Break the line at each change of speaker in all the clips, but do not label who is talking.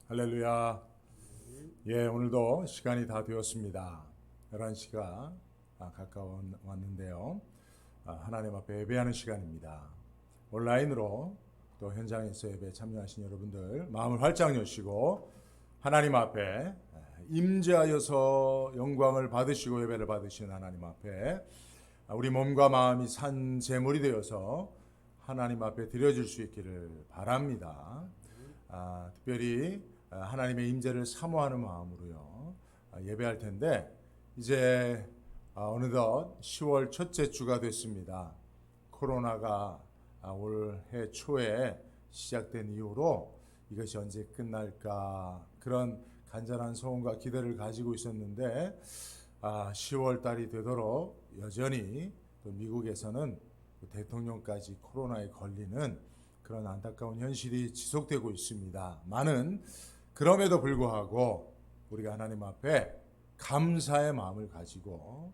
할렐루야. 예, 오늘도 시간이 다 되었습니다. 11시가 가까워 왔는데요. 하나님 앞에 예배하는 시간입니다. 온라인으로 또 현장에서 예배에 참여하신 여러분들 마음을 활짝 여시고 하나님 앞에 임재하여서 영광을 받으시고 예배를 받으시는 하나님 앞에 우리 몸과 마음이 산 제물이 되어서 하나님 앞에 드려질 수 있기를 바랍니다. 특별히 하나님의 임재를 사모하는 마음으로요 예배할 텐데, 이제 어느덧 10월 첫째 주가 됐습니다. 코로나가 올해 초에 시작된 이후로 이것이 언제 끝날까 그런 간절한 소원과 기대를 가지고 있었는데 10월 달이 되도록 여전히 또 미국에서는 대통령까지 코로나에 걸리는 그런 안타까운 현실이 지속되고 있습니다. 그럼에도 불구하고 우리가 하나님 앞에 감사의 마음을 가지고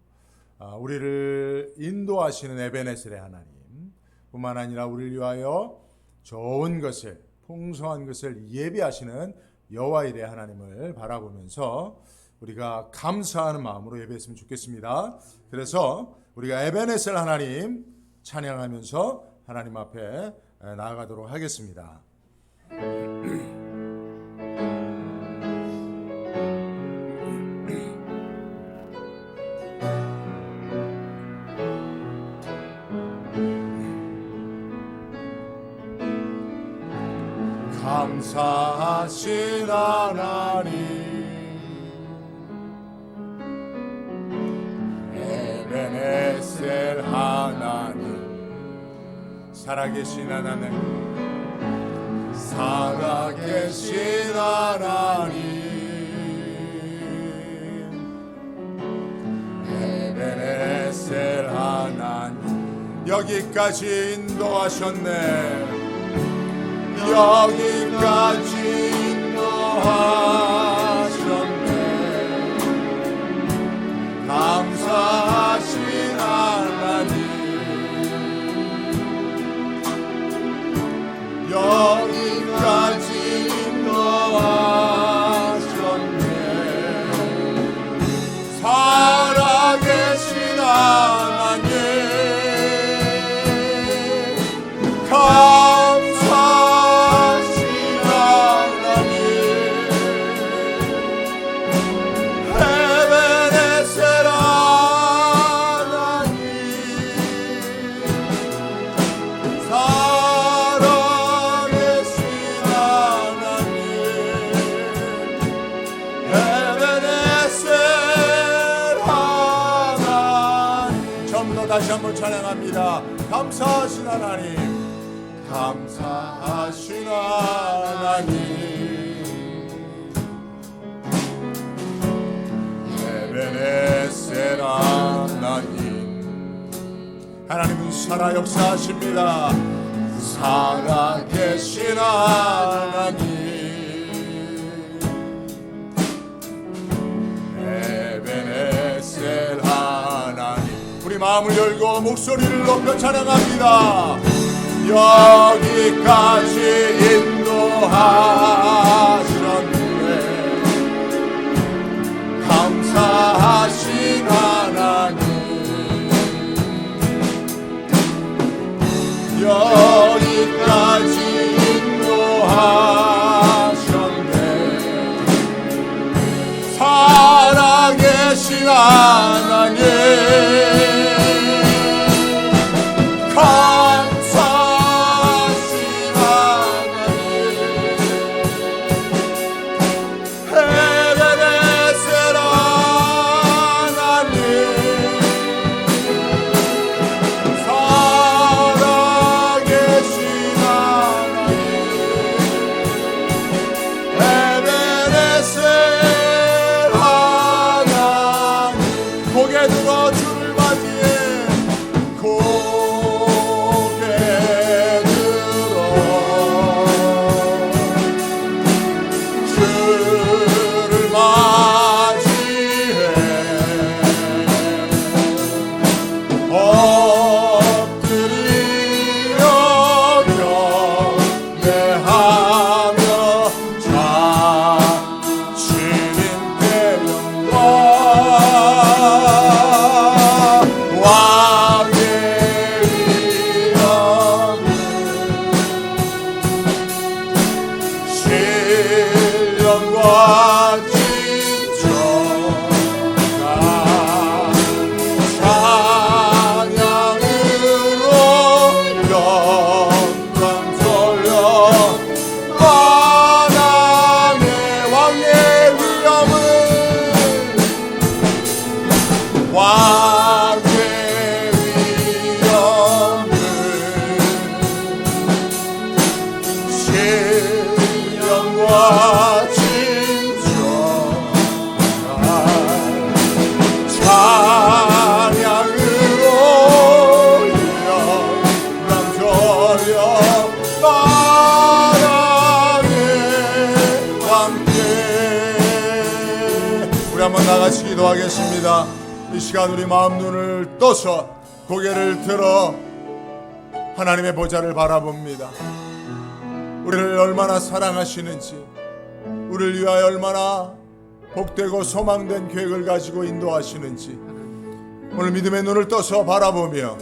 우리를 인도하시는 에베네셀의 하나님 뿐만 아니라 우리를 위하여 좋은 것을, 풍성한 것을 예비하시는 여호와일의 하나님을 바라보면서 우리가 감사하는 마음으로 예배했으면 좋겠습니다. 그래서 우리가 에베네셀 하나님 찬양하면서 하나님 앞에 나아가도록 하겠습니다. 감사하신 하나님, 에베네셀 하나님, 살아계신 하나님, 살아계신 하나님, 에베네셀 하나님, 여기까지 인도하셨네. 여기까지 인도하셨네. 감사하신 하나님, 여기까지 인도하셨네. 살아계신 하나님, 다시 한번 찬양합니다. 감사하신 하나님, 감사하신 하나님, 에베네셀 하나님, 하나님은 살아 역사하십니다. 살아계신 하나님, 에베네셀 하나님, 우리 마음을 열고 목소리를 높여 찬양합니다. 여기까지 인도하셨네. 감사하신 하나님, 여기까지 인도하셨네. 살아계신 하나님, 고개 들어 신령과 진정한 찬양으로 영광 돌려 만왕의 왕의 위엄을 왕의 위엄을 신령과 진정한 찬양으로 영광 돌려 만왕의 왕께. 우리 한번 나같이 기도하겠습니다. 이 시간 우리 마음 눈을 떠서 고개를 들어 하나님의 보좌를 바라봅니다. 우리를 얼마나 사랑하시는지, 우리를 위하여 얼마나 복되고 소망된 계획을 가지고 인도하시는지 오늘 믿음의 눈을 떠서 바라보며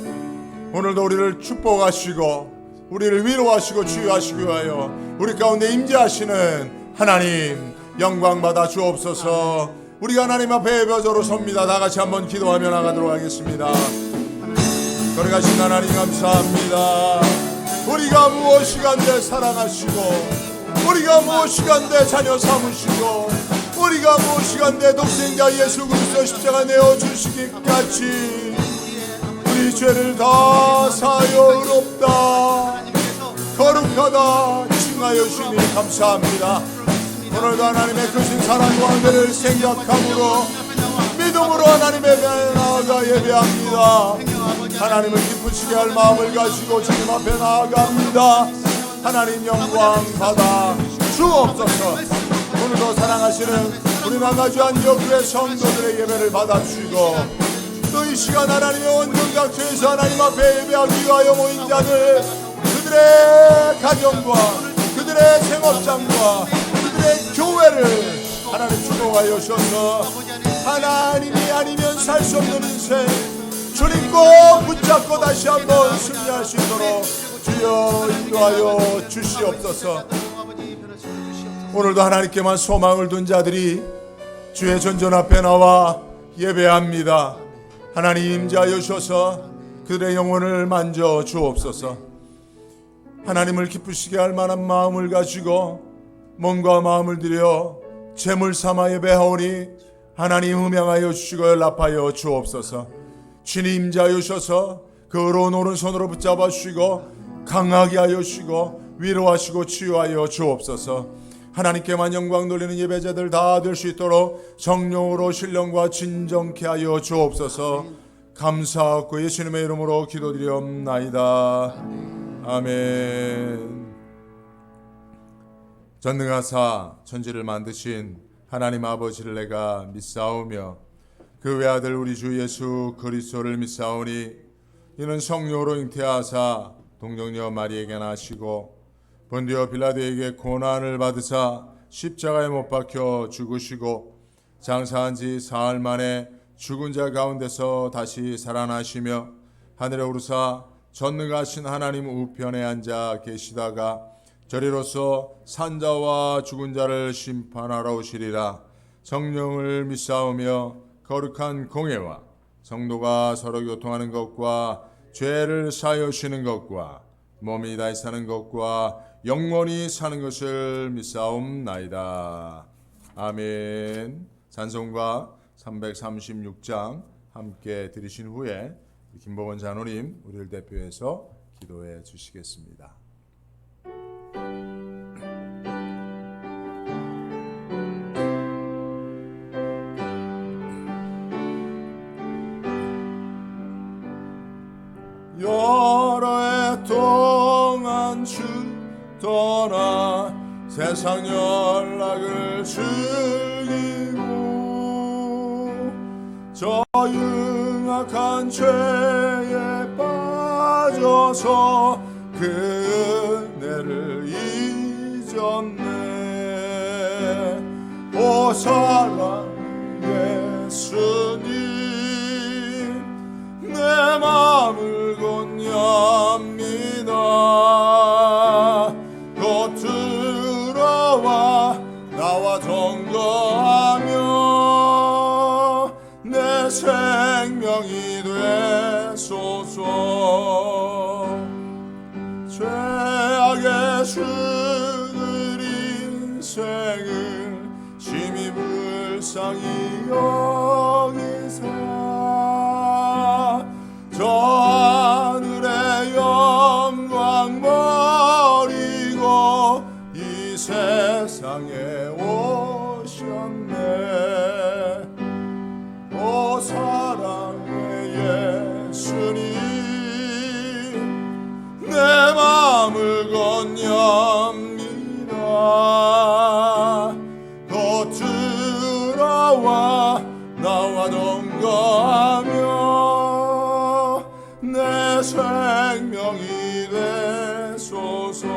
오늘도 우리를 축복하시고 우리를 위로하시고 치유하시기 위하여 우리 가운데 임재하시는 하나님 영광 받아 주옵소서. 우리가 하나님 앞에 예배자로 섭니다. 다 같이 한번 기도하며 나가도록 하겠습니다. 거룩하신 하나님 감사합니다. 우리가 무엇이간데 사랑하시고, 우리가 무엇이간데 자녀 삼으시고, 우리가 무엇이간데 독생자 예수 그리스도 십자가 내어주시기까지 우리 죄를 다 사하여 의롭다 거룩하다 칭하여 주시니 감사합니다. 오늘도 하나님의 크신 사랑과 은혜를 생각함으로 믿음으로 하나님의 배에 나아가 예배합니다. 하나님을 기쁘시게 할 마음을 가지고 주님 앞에 나아갑니다. 하나님 영광 받아 주옵소서. 오늘도 사랑하시는 우리 나가주 안디옥교회 성도들의 예배를 받아주시고 또 이 시간 하나님의 온전 각처에서 하나님 앞에 예배하기 위하여 모인 자들, 그들의 가정과 그들의 생업장과 그들의 교회를 하나님 주목하여 주셔서 하나님이 아니면 살 수 없는 인생 주님 꼭 붙잡고 다시 한번 승리할 수 있도록 주여 인도하여 주시옵소서. 오늘도 하나님께만 소망을 둔 자들이 주의 전전 앞에 나와 예배합니다. 하나님 임재하여 주셔서 그들의 영혼을 만져 주옵소서. 하나님을 기쁘시게 할 만한 마음을 가지고 몸과 마음을 들여 제물 삼아 예배하오니 하나님 음양하여 주시고 연락하여 주옵소서. 주님 임재하여 주셔서 그 어려운 오른손으로 붙잡아 주시고 강하게 하여 주시고 위로하시고 치유하여 주옵소서. 하나님께만 영광 돌리는 예배자들 다 될 수 있도록 성령으로 신령과 진정케 하여 주옵소서. 감사하고 예수님의 이름으로 기도드리옵나이다. 아멘. 전능하사 천지를 만드신 하나님 아버지를 내가 믿사오며 그 외아들 우리 주 예수 그리스도를 믿사오니 이는 성령으로 잉태하사 동정녀 마리에게 나시고 본디오 빌라도에게 고난을 받으사 십자가에 못 박혀 죽으시고 장사한 지 사흘 만에 죽은 자 가운데서 다시 살아나시며 하늘에 오르사 전능하신 하나님 우편에 앉아 계시다가 저리로서 산자와 죽은 자를 심판하러 오시리라. 성령을 믿사오며 거룩한 공회와 성도가 서로 교통하는 것과 죄를 사하여 주시는 것과 몸이 다시 사는 것과 영원히 사는 것을 믿사옵나이다. 아멘. 찬송가 336장 함께 들으신 후에 김보건 장로님 우리를 대표해서 기도해 주시겠습니다. 여러 해 동안 주 떠나 세상 연락을 즐기고 저 흉악한 죄에 빠져서 그 은혜를 잊었네. 오 사랑 예수님 내 마음을 건네합니다. 곧 들어와 나와 동거하며 내 생명이 되소서. 죄악의 죽을 인생을 심히 불쌍히 여기사 저 하늘의 영광 버리고 이 세상에 오셨네. 오 사랑의 예수님 내 마음을 건넵니다. 곧 들어와 나와 동거하며 내 생명이 되소서.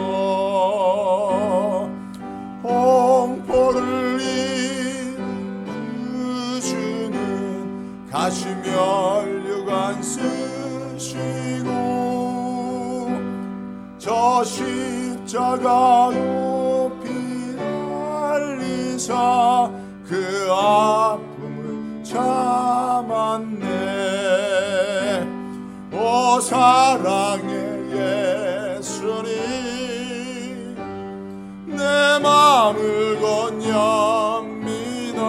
홍포를 입은 그 주는 가시면류관 쓰시고 저 십자가 높이 달리사 그 아픔을 참았네. 오 사랑의 예수님 내 마음을 건넵니다.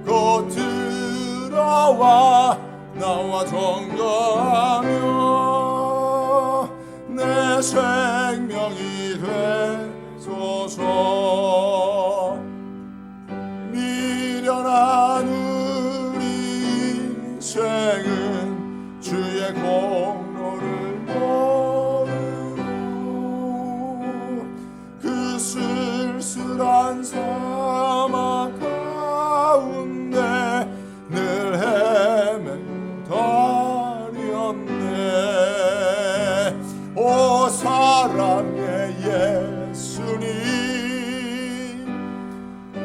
곧 들어와 나와 동거하며 내 생명이 되소서. 미련한 우리 인생은 주의 공로를 모르고 그 쓸쓸한 사막 가운데 늘 헤매다녔네. 오 사랑의 예수님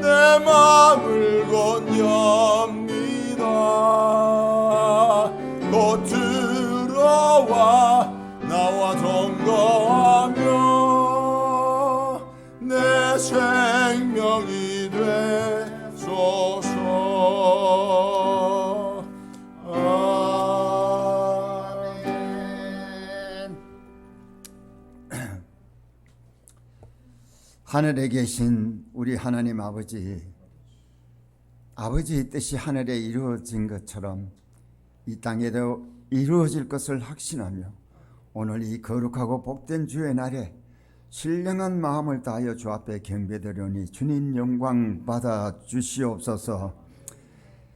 내 마음을 건넵니다. 곧 들어와 나와 동거하며 내 생명이 되소서. 아멘.
하늘에 계신 우리 하나님 아버지의 뜻이 하늘에 이루어진 것처럼 이 땅에도 이루어질 것을 확신하며 오늘 이 거룩하고 복된 주의 날에 신령한 마음을 다하여 주 앞에 경배드리오니 주님 영광 받아 주시옵소서.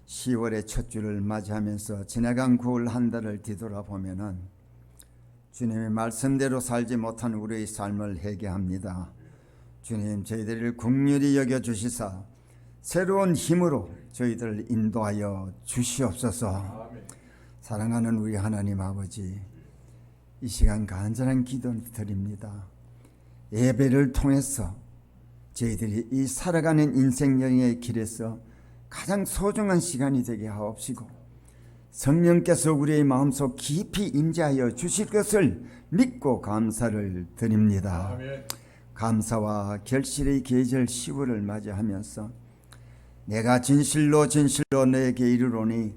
10월의 첫 주를 맞이하면서 지나간 9월 한 달을 뒤돌아보면은 주님의 말씀대로 살지 못한 우리의 삶을 회개합니다. 주님 저희들을 긍휼히 여겨주시사 새로운 힘으로 저희들을 인도하여 주시옵소서. 사랑하는 우리 하나님 아버지, 이 시간 간절한 기도 드립니다. 예배를 통해서 저희들이 이 살아가는 인생 여행의 길에서 가장 소중한 시간이 되게 하옵시고 성령께서 우리의 마음속 깊이 임재하여 주실 것을 믿고 감사를 드립니다.
아멘.
감사와 결실의 계절 10월을 맞이하면서 내가 진실로 너에게 이르노니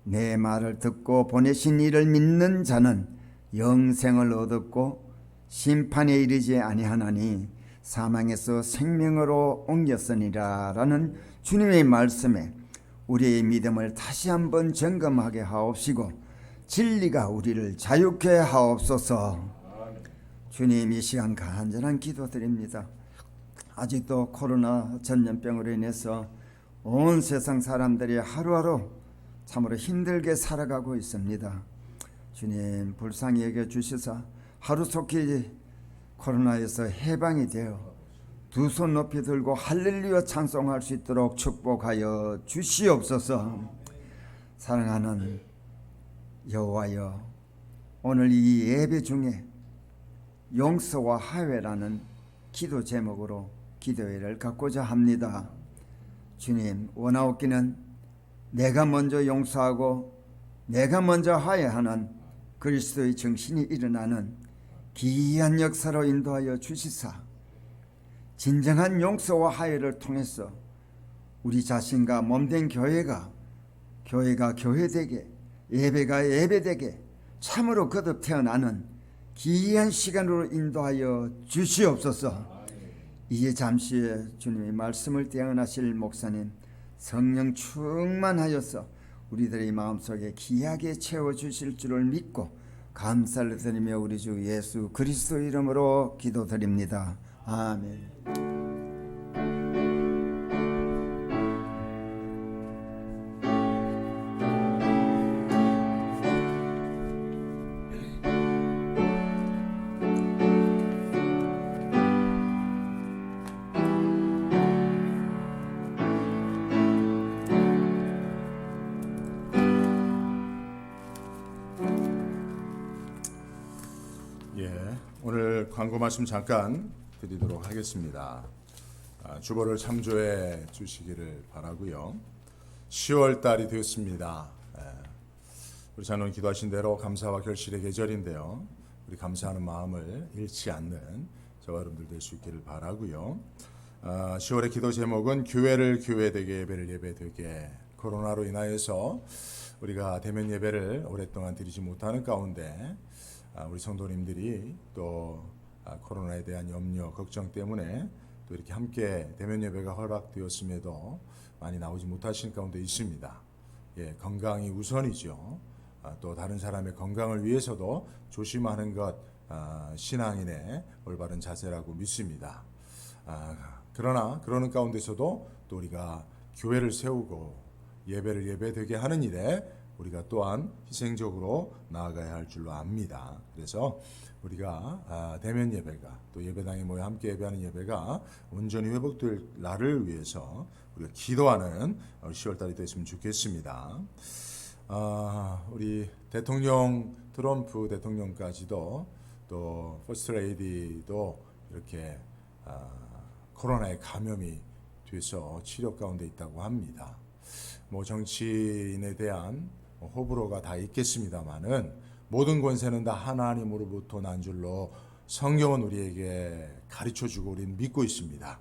내 말을 듣고 보내신 이를 믿는 자는 영생을 얻었고 심판에 이르지 아니하나니 사망에서 생명으로 옮겼으니라 라는 주님의 말씀에 우리의 믿음을 다시 한번 점검하게 하옵시고 진리가 우리를 자유케 하옵소서. 주님 이 시간 간절한 기도드립니다. 아직도 코로나 전염병으로 인해서 온 세상 사람들이 하루하루 참으로 힘들게 살아가고 있습니다. 주님 불쌍히 여겨주시사 하루속히 코로나에서 해방이 되어 두 손 높이 들고 할렐루야 찬송할 수 있도록 축복하여 주시옵소서. 사랑하는 여호와여, 오늘 이 예배 중에 용서와 화해라는 기도 제목으로 기도회를 갖고자 합니다. 주님, 원하옵기는 내가 먼저 용서하고 내가 먼저 화해하는 그리스도의 정신이 일어나는 기이한 역사로 인도하여 주시사 진정한 용서와 화해를 통해서 우리 자신과 몸된 교회가 교회되게, 예배가 예배되게 참으로 거듭 태어나는 귀한 시간으로 인도하여 주시옵소서. 이제 잠시 후에 주님의 말씀을 대언하실 목사님 성령 충만하여서 우리들의 마음속에 귀하게 채워주실 줄을 믿고 감사를 드리며 우리 주 예수 그리스도 이름으로 기도드립니다. 아멘.
오늘 광고 말씀 잠깐 드리도록 하겠습니다. 주보를 참조해 주시기를 바라고요. 10월 달이 되었습니다. 우리 자녀는 기도하신 대로 감사와 결실의 계절인데요. 우리 감사하는 마음을 잃지 않는 저와 여러분들 될 수 있기를 바라고요. 10월의 기도 제목은 교회를 교회되게 예배를 예배되게. 코로나로 인하여서 우리가 대면 예배를 오랫동안 드리지 못하는 가운데 우리 성도님들이 또 코로나에 대한 염려, 걱정 때문에 또 이렇게 함께 대면 예배가 허락되었음에도 많이 나오지 못하신 가운데 있습니다. 건강이 우선이죠. 또 다른 사람의 건강을 위해서도 조심하는 것 신앙인의 올바른 자세라고 믿습니다. 그러나 그러는 가운데서도 또 우리가 교회를 세우고 예배를 예배되게 하는 일에 우리가 또한 희생적으로 나아가야 할 줄로 압니다. 그래서 우리가 대면 예배가 또 예배당에 모여 함께 예배하는 예배가 온전히 회복될 날을 위해서 우리가 기도하는 10월달이 됐으면 좋겠습니다. 우리 대통령 트럼프 대통령까지도 또 퍼스트 레이디도 이렇게 코로나에 감염이 돼서 치료 가운데 있다고 합니다. 정치인에 대한 호불호가 다 있겠습니다만은 모든 권세는 다 하나님으로부터 난 줄로 성경은 우리에게 가르쳐주고 우리는 믿고 있습니다.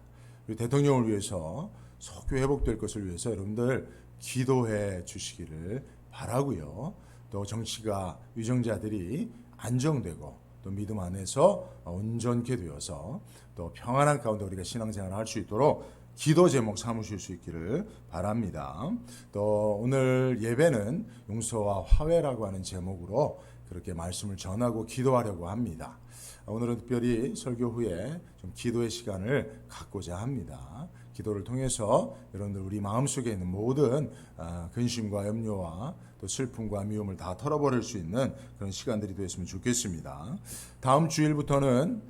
우리 대통령을 위해서 속히 회복될 것을 위해서 여러분들 기도해 주시기를 바라고요. 또 정치가 위정자들이 안정되고 또 믿음 안에서 온전케 되어서 또 평안한 가운데 우리가 신앙생활을 할 수 있도록 기도 제목 삼으실 수 있기를 바랍니다. 또 오늘 예배는 용서와 화해라고 하는 제목으로 그렇게 말씀을 전하고 기도하려고 합니다. 오늘은 특별히 설교 후에 좀 기도의 시간을 갖고자 합니다. 기도를 통해서 여러분들 우리 마음속에 있는 모든 근심과 염려와 또 슬픔과 미움을 다 털어버릴 수 있는 그런 시간들이 되었으면 좋겠습니다. 다음 주일부터는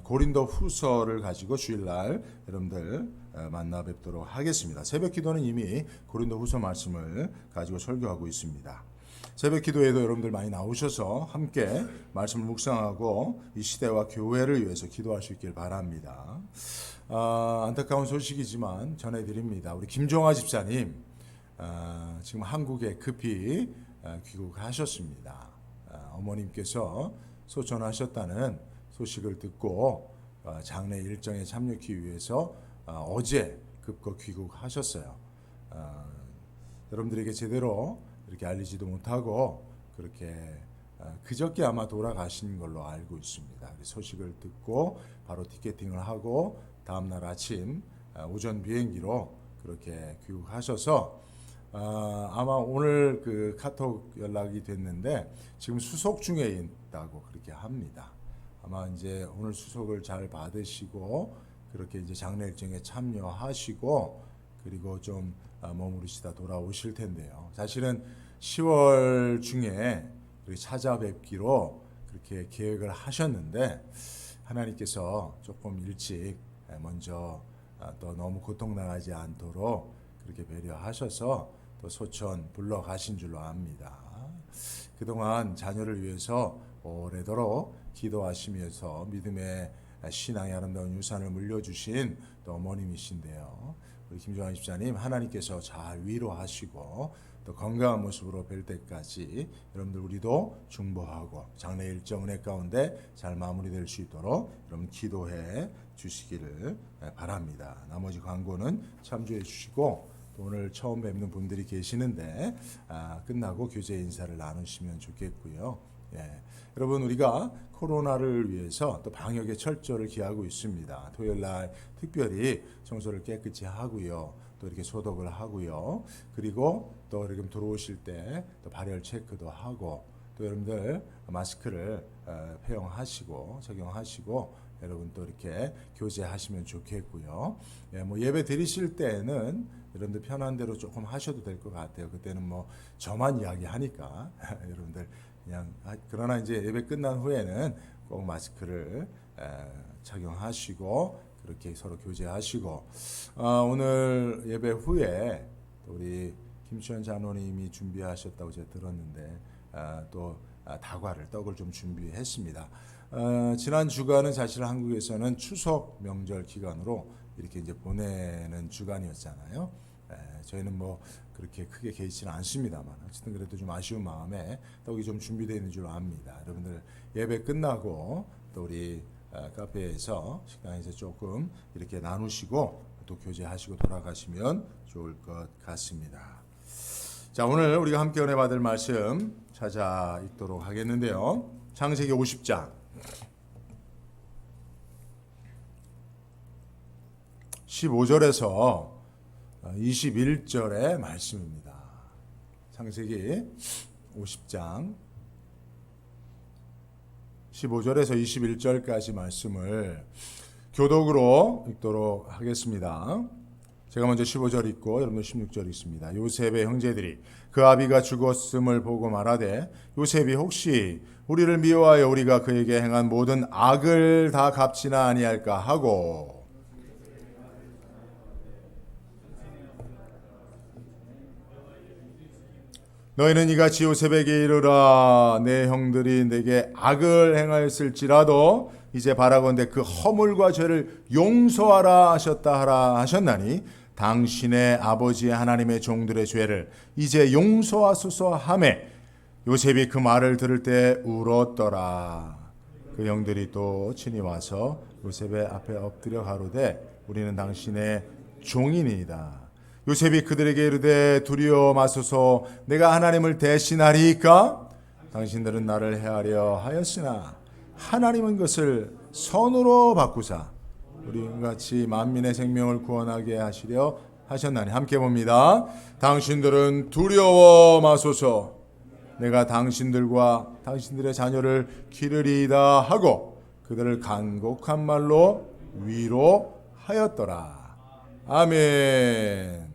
고린도 후서를 가지고 주일날 여러분들 만나 뵙도록 하겠습니다. 새벽 기도는 이미 고린도 후서 말씀을 가지고 설교하고 있습니다. 새벽 기도에도 여러분들 많이 나오셔서 함께 말씀을 묵상하고 이 시대와 교회를 위해서 기도할 수 있길 바랍니다. 안타까운 소식이지만 전해드립니다. 우리 김종화 집사님 지금 한국에 급히 귀국하셨습니다. 어머님께서 소천하셨다는 소식을 듣고 장례 일정에 참여하기 위해서 어제 급거 귀국하셨어요. 여러분들에게 제대로 이렇게 알리지도 못하고 그렇게 그저께 아마 돌아가신 걸로 알고 있습니다. 소식을 듣고 바로 티켓팅을 하고 다음날 아침 오전 비행기로 그렇게 귀국하셔서 아마 오늘 그 카톡 연락이 됐는데 지금 수속 중에 있다고 그렇게 합니다. 아마 이제 오늘 수속을 잘 받으시고 그렇게 이제 장례 일정에 참여하시고 그리고 좀 머무르시다 돌아오실 텐데요. 사실은 10월 중에 찾아뵙기로 그렇게 계획을 하셨는데 하나님께서 조금 일찍 먼저 또 너무 고통당하지 않도록 그렇게 배려하셔서 또 소천 불러가신 줄로 압니다. 그동안 자녀를 위해서 오래도록 기도하시면서 믿음의 신앙의 아름다운 유산을 물려주신 또 어머님이신데요. 우리 김종환 집사님 하나님께서 잘 위로하시고 또 건강한 모습으로 뵐 때까지 여러분들 우리도 중보하고 장래 일정 은혜 가운데 잘 마무리될 수 있도록 여러분 기도해 주시기를 바랍니다. 나머지 광고는 참조해 주시고 또 오늘 처음 뵙는 분들이 계시는데 끝나고 교제 인사를 나누시면 좋겠고요. 여러분 우리가 코로나를 위해서 또 방역의 철저를 기하고 있습니다. 토요일 날 특별히 청소를 깨끗이 하고요. 또 이렇게 소독을 하고요. 그리고 또 이렇게 들어오실 때 또 발열 체크도 하고 또 여러분들 마스크를 착용하시고 여러분 또 이렇게 교제하시면 좋겠고요. 뭐 예배 드리실 때는 여러분들 편한 대로 조금 하셔도 될 것 같아요. 그때는 뭐 저만 이야기하니까 여러분들 그냥 그러나 이제 예배 끝난 후에는 꼭 마스크를 착용하시고 그렇게 서로 교제하시고 오늘 예배 후에 우리 김치현 장로님이 준비하셨다고 제가 들었는데 또 다과를 떡을 좀 준비했습니다. 지난 주간은 사실 한국에서는 추석 명절 기간으로 이렇게 이제 보내는 주간이었잖아요. 저희는 뭐 그렇게 크게 개의치는 않습니다만 어쨌든 그래도 좀 아쉬운 마음에 떡이 좀 준비되어 있는 줄 압니다. 여러분들 예배 끝나고 또 우리 카페에서 식당에서 조금 이렇게 나누시고 또 교제하시고 돌아가시면 좋을 것 같습니다. 자, 오늘 우리가 함께 은혜 받을 말씀 찾아 읽도록 하겠는데요. 창세기 50장 15절에서 21절의 말씀입니다. 창세기 50장 15절에서 21절까지 말씀을 교독으로 읽도록 하겠습니다. 제가 먼저 15절 읽고 여러분들 16절 읽습니다. 요셉의 형제들이 그 아비가 죽었음을 보고 말하되 요셉이 혹시 우리를 미워하여 우리가 그에게 행한 모든 악을 다 갚지나 아니할까 하고 너희는 이같이 요셉에게 이르라 내 형들이 내게 악을 행하였을지라도 이제 바라건대 그 허물과 죄를 용서하라 하셨다 하라 하셨나니 당신의 아버지 하나님의 종들의 죄를 이제 용서하소서 하매 요셉이 그 말을 들을 때 울었더라. 그 형들이 또 친히 와서 요셉의 앞에 엎드려 가로되 우리는 당신의 종이니이다. 요셉이 그들에게 이르되 두려워 마소서 내가 하나님을 대신하리이까 당신들은 나를 해하려 하였으나 하나님은 그것을 선으로 바꾸사 우리같이 만민의 생명을 구원하게 하시려 하셨나니 함께 봅니다. 당신들은 두려워 마소서 내가 당신들과 당신들의 자녀를 기르리이다 하고 그들을 간곡한 말로 위로하였더라. 아멘.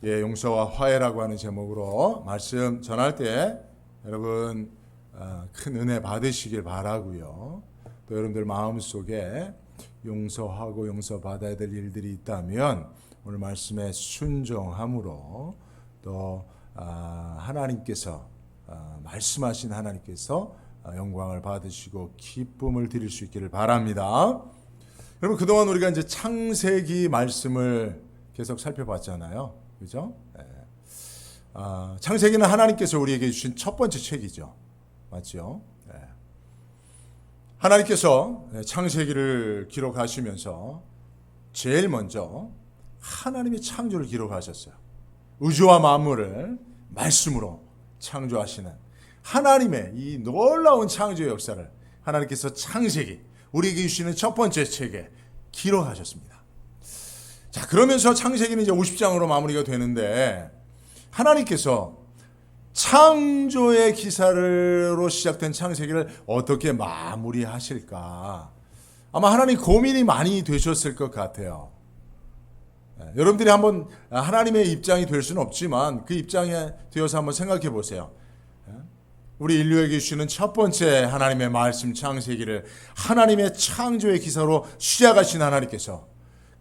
용서와 화해라고 하는 제목으로 말씀 전할 때 여러분 큰 은혜 받으시길 바라고요. 또 여러분들 마음속에 용서하고 용서받아야 될 일들이 있다면 오늘 말씀에 순종함으로 또 하나님께서 말씀하신 하나님께서 영광을 받으시고 기쁨을 드릴 수 있기를 바랍니다. 여러분 그동안 우리가 이제 창세기 말씀을 계속 살펴봤잖아요. 그죠? 창세기는 하나님께서 우리에게 주신 첫 번째 책이죠. 맞죠? 하나님께서 창세기를 기록하시면서 제일 먼저 하나님의 창조를 기록하셨어요. 우주와 만물을 말씀으로 창조하시는 하나님의 이 놀라운 창조의 역사를 하나님께서 창세기, 우리에게 주시는 첫 번째 책에 기록하셨습니다. 자, 그러면서 창세기는 이제 50장으로 마무리가 되는데 하나님께서 창조의 기사로 시작된 창세기를 어떻게 마무리하실까? 아마 하나님 고민이 많이 되셨을 것 같아요. 여러분들이 한번 하나님의 입장이 될 수는 없지만 그 입장에 되어서 한번 생각해 보세요. 우리 인류에게 주시는 첫 번째 하나님의 말씀 창세기를 하나님의 창조의 기사로 시작하신 하나님께서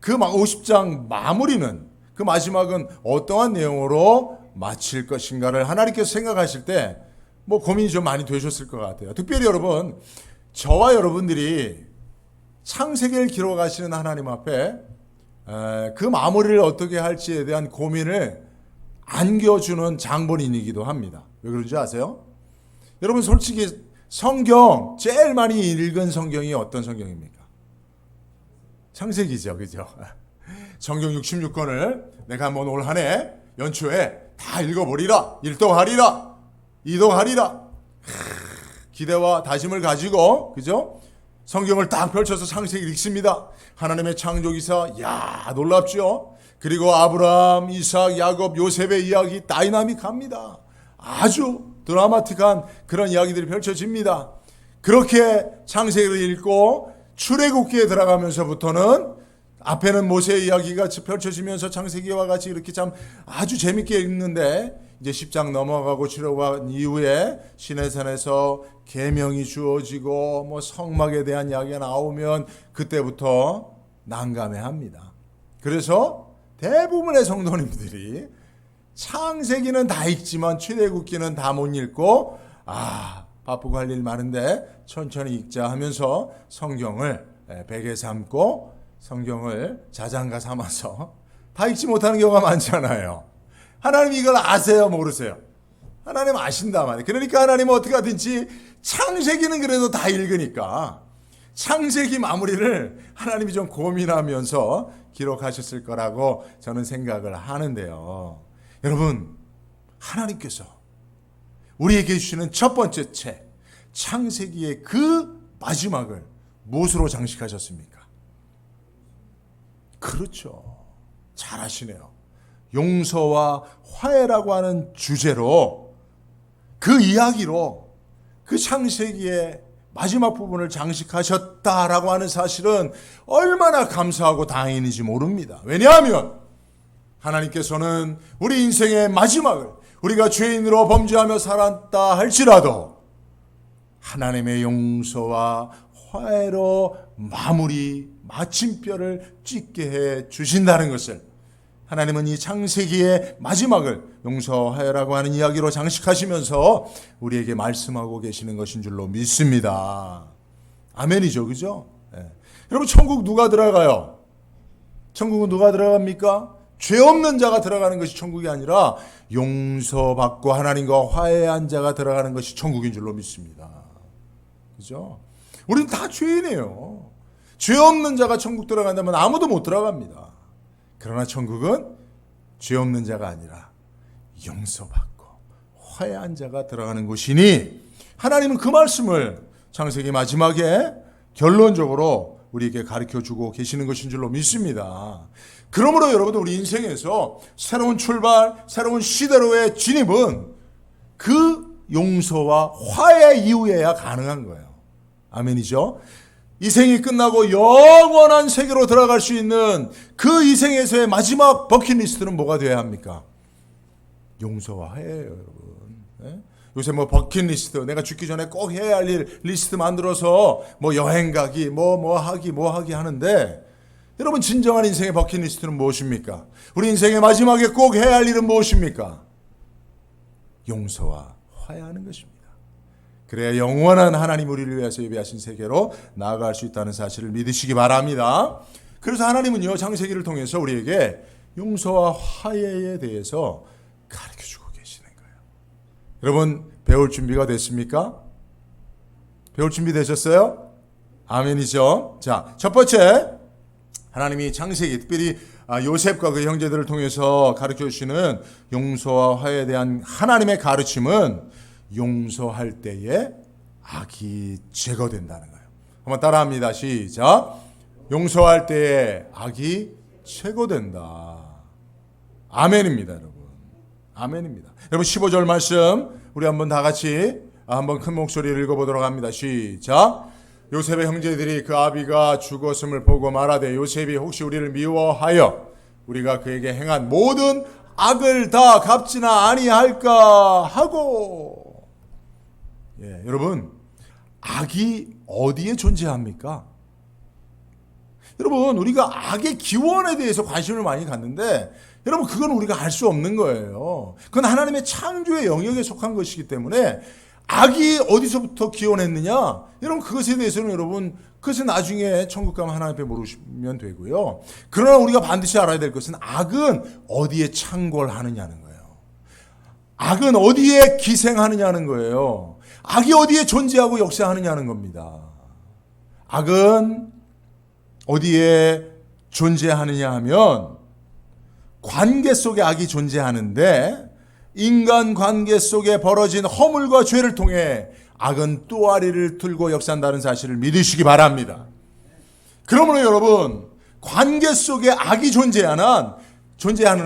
그 50장 마무리는 그 마지막은 어떠한 내용으로 마칠 것인가를 하나님께서 생각하실 때 뭐 고민이 좀 많이 되셨을 것 같아요. 특별히 여러분 저와 여러분들이 창세기를 기록하시는 하나님 앞에 그 마무리를 어떻게 할지에 대한 고민을 안겨주는 장본인이기도 합니다. 왜 그런지 아세요? 여러분 솔직히 성경 제일 많이 읽은 성경이 어떤 성경입니까? 창세기죠. 그죠? 성경 66권을 내가 한번 올 한 해 연초에 다 읽어버리라. 일독하리라. 이독하리라. 기대와 다짐을 가지고 그죠? 성경을 딱 펼쳐서 창세기를 읽습니다. 하나님의 창조기사, 야 놀랍죠? 그리고 아브라함, 이삭, 야곱, 요셉의 이야기 다이나믹합니다. 아주 드라마틱한 그런 이야기들이 펼쳐집니다. 그렇게 창세기를 읽고 출애굽기에 들어가면서부터는 앞에는 모세의 이야기가 펼쳐지면서 창세기와 같이 이렇게 참 아주 재밌게 읽는데 이제 10장 넘어가고 출애굽한 이후에 시내산에서 계명이 주어지고 뭐 성막에 대한 이야기가 나오면 그때부터 난감해합니다. 그래서 대부분의 성도님들이 창세기는 다 읽지만 출애굽기는 다 못 읽고 바쁘고 할 일 많은데 천천히 읽자 하면서 성경을 베개 삼고 성경을 자장가 삼아서 다 읽지 못하는 경우가 많잖아요. 하나님 이걸 아세요? 모르세요? 하나님 아신다 말이에요. 그러니까 하나님은 어떻게 하든지 창세기는 그래도 다 읽으니까 창세기 마무리를 하나님이 좀 고민하면서 기록하셨을 거라고 저는 생각을 하는데요. 여러분, 하나님께서 우리에게 주시는 첫 번째 책 창세기의 그 마지막을 무엇으로 장식하셨습니까? 그렇죠. 잘 아시네요. 용서와 화해라고 하는 주제로 그 이야기로 그 창세기의 마지막 부분을 장식하셨다라고 하는 사실은 얼마나 감사하고 다행인지 모릅니다. 왜냐하면 하나님께서는 우리 인생의 마지막을 우리가 죄인으로 범죄하며 살았다 할지라도 하나님의 용서와 화해로 마침표를 찍게 해 주신다는 것을 하나님은 이 창세기의 마지막을 용서하여라고 하는 이야기로 장식하시면서 우리에게 말씀하고 계시는 것인 줄로 믿습니다. 아멘이죠. 그죠? 네. 여러분 천국 누가 들어가요? 천국은 누가 들어갑니까? 죄 없는 자가 들어가는 것이 천국이 아니라 용서받고 하나님과 화해한 자가 들어가는 것이 천국인 줄로 믿습니다. 그죠? 우리는 다 죄인이에요. 죄 없는 자가 천국 들어간다면 아무도 못 들어갑니다. 그러나 천국은 죄 없는 자가 아니라 용서받고 화해한 자가 들어가는 곳이니 하나님은 그 말씀을 창세기 마지막에 결론적으로 우리에게 가르쳐주고 계시는 것인 줄로 믿습니다. 그러므로 여러분들 우리 인생에서 새로운 출발, 새로운 시대로의 진입은 그 용서와 화해 이후에야 가능한 거예요. 아멘이죠? 이 생이 끝나고 영원한 세계로 들어갈 수 있는 그 이 생에서의 마지막 버킷리스트는 뭐가 되어야 합니까? 용서와 화해예요, 여러분. 네? 요새 뭐 버킷리스트, 내가 죽기 전에 꼭 해야 할 일 리스트 만들어서 뭐 여행 가기, 뭐 하기 하는데 여러분 진정한 인생의 버킷리스트는 무엇입니까? 우리 인생의 마지막에 꼭 해야 할 일은 무엇입니까? 용서와 화해하는 것입니다. 그래야 영원한 하나님 우리를 위해서 예비하신 세계로 나아갈 수 있다는 사실을 믿으시기 바랍니다. 그래서 하나님은요 창세기를 통해서 우리에게 용서와 화해에 대해서 가르쳐주고 계시는 거예요. 여러분 배울 준비가 됐습니까? 배울 준비 되셨어요? 아멘이죠. 자, 첫 번째 하나님이 창세기 특별히 요셉과 그 형제들을 통해서 가르쳐 주시는 용서와 화해에 대한 하나님의 가르침은 용서할 때에 악이 제거된다는 거예요. 한번 따라합니다. 시작. 용서할 때에 악이 제거된다. 아멘입니다, 여러분. 아멘입니다. 여러분 15절 말씀 우리 한번 다 같이 한번 큰 목소리를 읽어보도록 합니다. 시작. 요셉의 형제들이 그 아비가 죽었음을 보고 말하되 요셉이 혹시 우리를 미워하여 우리가 그에게 행한 모든 악을 다 갚지나 아니할까 하고. 여러분 악이 어디에 존재합니까? 여러분 우리가 악의 기원에 대해서 관심을 많이 갖는데 여러분 그건 우리가 알 수 없는 거예요. 그건 하나님의 창조의 영역에 속한 것이기 때문에 악이 어디서부터 기원했느냐? 여러분 그것에 대해서는 여러분 그것은 나중에 천국 가면 하나님 앞에 물으시면 되고요. 그러나 우리가 반드시 알아야 될 것은 악은 어디에 창궐하느냐는 거예요. 악은 어디에 기생하느냐는 거예요. 악이 어디에 존재하고 역사하느냐는 겁니다. 악은 어디에 존재하느냐 하면 관계 속에 악이 존재하는데 인간 관계 속에 벌어진 허물과 죄를 통해 악은 또아리를 틀고 역사한다는 사실을 믿으시기 바랍니다. 그러므로 여러분 관계 속에 악이 존재하는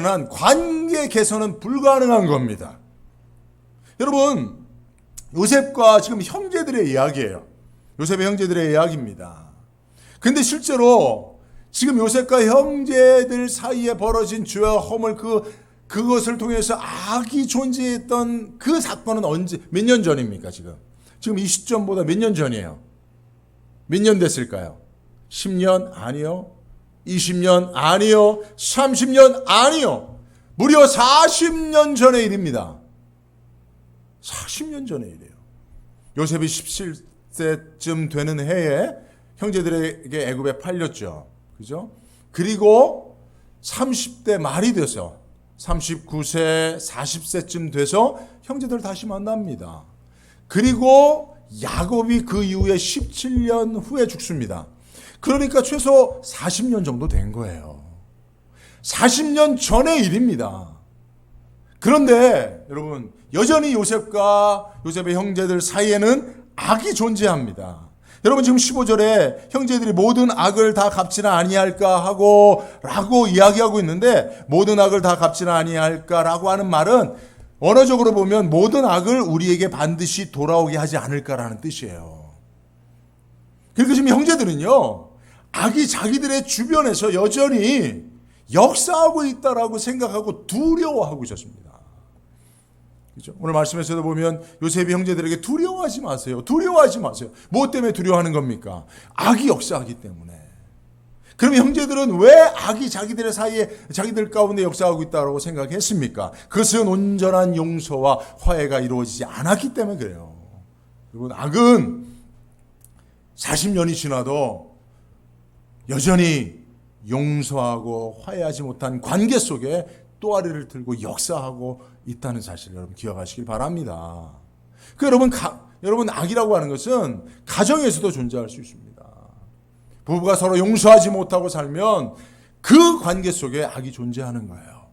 한 관계 개선은 불가능한 겁니다. 여러분 요셉과 지금 형제들의 이야기예요. 요셉의 형제들의 이야기입니다. 근데 실제로 지금 요셉과 형제들 사이에 벌어진 죄와 허물 그것을 통해서 악이 존재했던 그 사건은 몇 년 전입니까 지금 이 시점보다 몇 년 전이에요? 몇 년 됐을까요? 10년? 아니요. 20년? 아니요. 30년? 아니요. 무려 40년 전의 일입니다. 40년 전의 일이에요. 요셉이 17세쯤 되는 해에 형제들에게 애굽에 팔렸죠. 그죠? 그리고 30대 말이 돼서 39세, 40세쯤 돼서 형제들 다시 만납니다. 그리고 야곱이 그 이후에 17년 후에 죽습니다. 그러니까 최소 40년 정도 된 거예요. 40년 전의 일입니다. 그런데 여러분 여전히 요셉과 요셉의 형제들 사이에는 악이 존재합니다. 여러분 지금 15절에 형제들이 모든 악을 다 갚지는 아니할까 라고 이야기하고 있는데 모든 악을 다 갚지는 아니할까라고 하는 말은 언어적으로 보면 모든 악을 우리에게 반드시 돌아오게 하지 않을까라는 뜻이에요. 그러니까 지금 형제들은요 악이 자기들의 주변에서 여전히 역사하고 있다라고 생각하고 두려워하고 있었습니다. 그렇죠? 오늘 말씀에서도 보면 요셉이 형제들에게 두려워하지 마세요. 두려워하지 마세요. 무엇 때문에 두려워하는 겁니까? 악이 역사하기 때문에. 그러면 형제들은 왜 악이 자기들 사이에 자기들 가운데 역사하고 있다고 생각했습니까? 그것은 온전한 용서와 화해가 이루어지지 않았기 때문에 그래요. 여러분 악은 40년이 지나도 여전히 용서하고 화해하지 못한 관계 속에 또아리를 들고 역사하고 있다는 사실을 여러분 기억하시길 바랍니다. 여러분 악이라고 하는 것은 가정에서도 존재할 수 있습니다. 부부가 서로 용서하지 못하고 살면 그 관계 속에 악이 존재하는 거예요.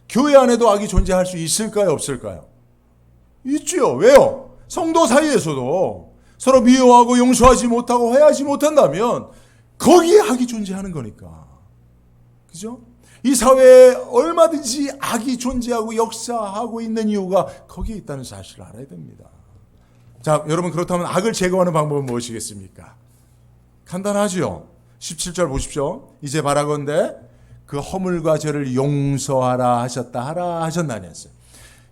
교회 안에도 악이 존재할 수 있을까요? 없을까요? 있지요. 왜요? 성도 사이에서도 서로 미워하고 용서하지 못하고 화해하지 못한다면 거기에 악이 존재하는 거니까. 그죠? 이 사회에 얼마든지 악이 존재하고 역사하고 있는 이유가 거기에 있다는 사실을 알아야 됩니다. 자, 여러분 그렇다면 악을 제거하는 방법은 무엇이겠습니까? 간단하죠. 17절 보십시오. 이제 바라건대 그 허물과 죄를 용서하라 하셨다 하라 하셨나니 했어요.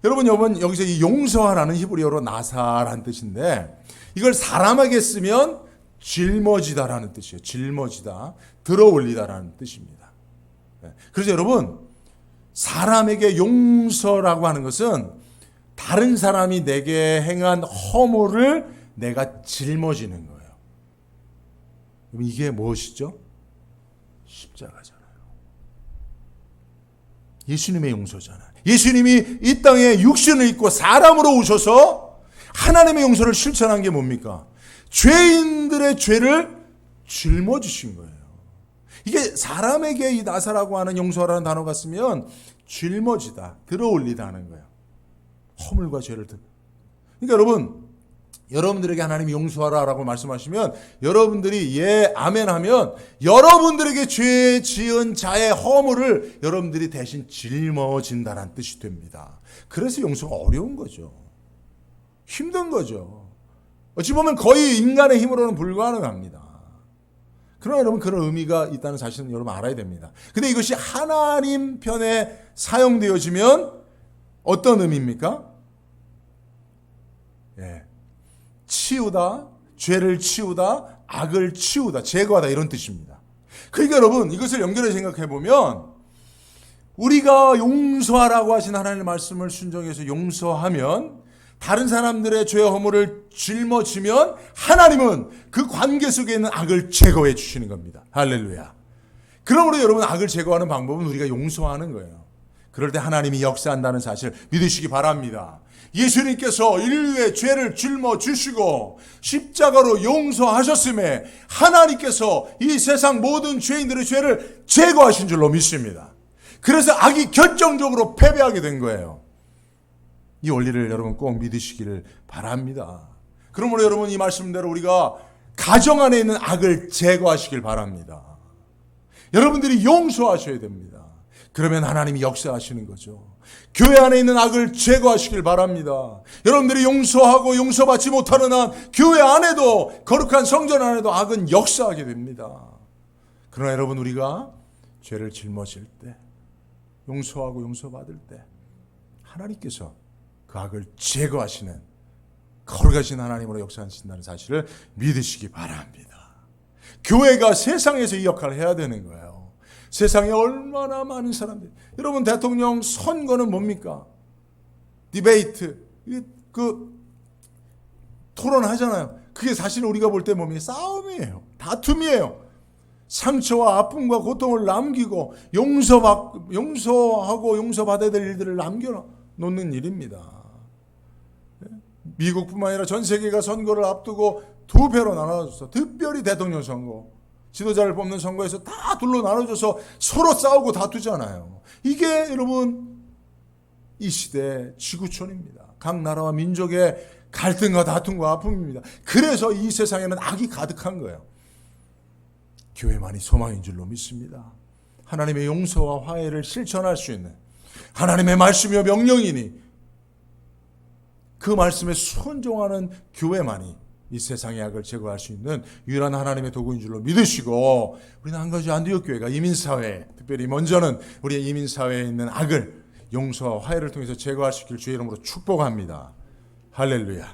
여러분 여기서 이 용서하라는 히브리어로 나사라는 뜻인데 이걸 사람에게 쓰면 짊어지다라는 뜻이에요. 짊어지다, 들어올리다라는 뜻입니다. 그래서 여러분 사람에게 용서라고 하는 것은 다른 사람이 내게 행한 허물을 내가 짊어지는 거예요. 이게 무엇이죠? 십자가잖아요. 예수님의 용서잖아요. 예수님이 이 땅에 육신을 입고 사람으로 오셔서 하나님의 용서를 실천한 게 뭡니까? 죄인들의 죄를 짊어지신 거예요. 이게 사람에게 이 나사라고 하는 용서라는 단어가 쓰면 짊어지다, 들어올리다 하는 거예요. 허물과 죄를 그러니까 여러분들에게 하나님이 용서하라라고 말씀하시면 여러분들이 예 아멘 하면 여러분들에게 죄 지은 자의 허물을 여러분들이 대신 짊어진다는 뜻이 됩니다. 그래서 용서가 어려운 거죠. 힘든 거죠. 어찌 보면 거의 인간의 힘으로는 불가능합니다. 그러나 여러분 그런 의미가 있다는 사실은 여러분 알아야 됩니다. 근데 이것이 하나님 편에 사용되어지면 어떤 의미입니까? 예. 치우다, 죄를 치우다, 악을 치우다, 제거하다 이런 뜻입니다. 그러니까 여러분 이것을 연결해 생각해 보면 우리가 용서하라고 하신 하나님의 말씀을 순종해서 용서하면 다른 사람들의 죄 허물을 짊어지면 하나님은 그 관계 속에 있는 악을 제거해 주시는 겁니다. 할렐루야. 그러므로 여러분, 악을 제거하는 방법은 우리가 용서하는 거예요. 그럴 때 하나님이 역사한다는 사실 믿으시기 바랍니다. 예수님께서 인류의 죄를 짊어지시고 십자가로 용서하셨음에 하나님께서 이 세상 모든 죄인들의 죄를 제거하신 줄로 믿습니다. 그래서 악이 결정적으로 패배하게 된 거예요. 이 원리를 여러분 꼭 믿으시기를 바랍니다. 그러므로 여러분, 이 말씀대로 우리가 가정 안에 있는 악을 제거하시길 바랍니다. 여러분들이 용서하셔야 됩니다. 그러면 하나님이 역사하시는 거죠. 교회 안에 있는 악을 제거하시길 바랍니다. 여러분들이 용서하고 용서받지 못하는 한 교회 안에도, 거룩한 성전 안에도 악은 역사하게 됩니다. 그러나 여러분, 우리가 죄를 짊어질 때, 용서하고 용서받을 때 하나님께서 그 악을 제거하시는 거룩하신 하나님으로 역사하신다는 사실을 믿으시기 바랍니다. 교회가 세상에서 이 역할을 해야 되는 거예요. 세상에 얼마나 많은 사람들이, 여러분, 대통령 선거는 뭡니까? 디베이트, 토론하잖아요. 그게 사실 우리가 볼 때 뭡니까? 싸움이에요. 다툼이에요. 상처와 아픔과 고통을 남기고 용서하고 용서받아야 될 일들을 남겨놓는 일입니다. 미국뿐만 아니라 전 세계가 선거를 앞두고 두 배로 나눠졌어. 특별히 대통령 선거, 지도자를 뽑는 선거에서 다 둘로 나눠져서 서로 싸우고 다투잖아요. 이게 여러분, 이 시대의 지구촌입니다. 각 나라와 민족의 갈등과 다툼과 아픔입니다. 그래서 이 세상에는 악이 가득한 거예요. 교회만이 소망인 줄로 믿습니다. 하나님의 용서와 화해를 실천할 수 있는 하나님의 말씀이며 명령이니 그 말씀에 순종하는 교회만이 이 세상의 악을 제거할 수 있는 유일한 하나님의 도구인 줄로 믿으시고, 우리는 한 가지 안디옥 교회가 이민사회, 특별히 먼저는 우리의 이민사회에 있는 악을 용서와 화해를 통해서 제거할 수 있길 주의 이름으로 축복합니다. 할렐루야.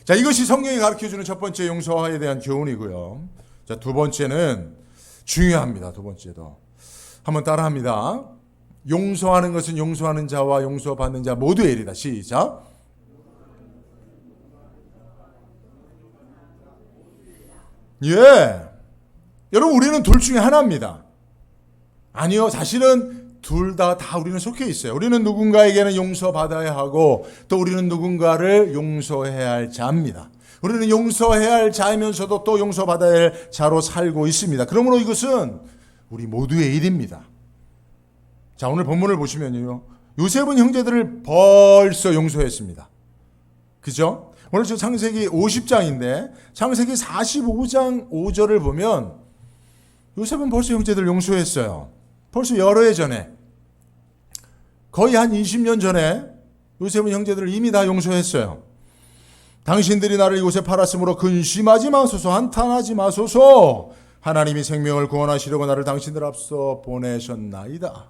자, 이것이 성경이 가르쳐주는 첫 번째 용서와 화해에 대한 교훈이고요. 자, 두 번째는 중요합니다. 두 번째도 한번 따라합니다. 용서하는 것은 용서하는 자와 용서받는 자 모두의 일이다. 시작. 예. 여러분, 우리는 둘 중에 하나입니다. 아니요, 사실은 둘 다 우리는 속해 있어요. 우리는 누군가에게는 용서받아야 하고, 또 우리는 누군가를 용서해야 할 자입니다. 우리는 용서해야 할 자이면서도 또 용서받아야 할 자로 살고 있습니다. 그러므로 이것은 우리 모두의 일입니다. 자, 오늘 본문을 보시면요, 요셉은 형제들을 벌써 용서했습니다. 그죠? 오늘 저 창세기 50장인데 창세기 45장 5절을 보면 요셉은 벌써 형제들 용서했어요. 벌써 여러 해 전에, 거의 한 20년 전에 요셉은 형제들을 이미 다 용서했어요. 당신들이 나를 이곳에 팔았으므로 근심하지 마소서, 한탄하지 마소서. 하나님이 생명을 구원하시려고 나를 당신들 앞서 보내셨나이다.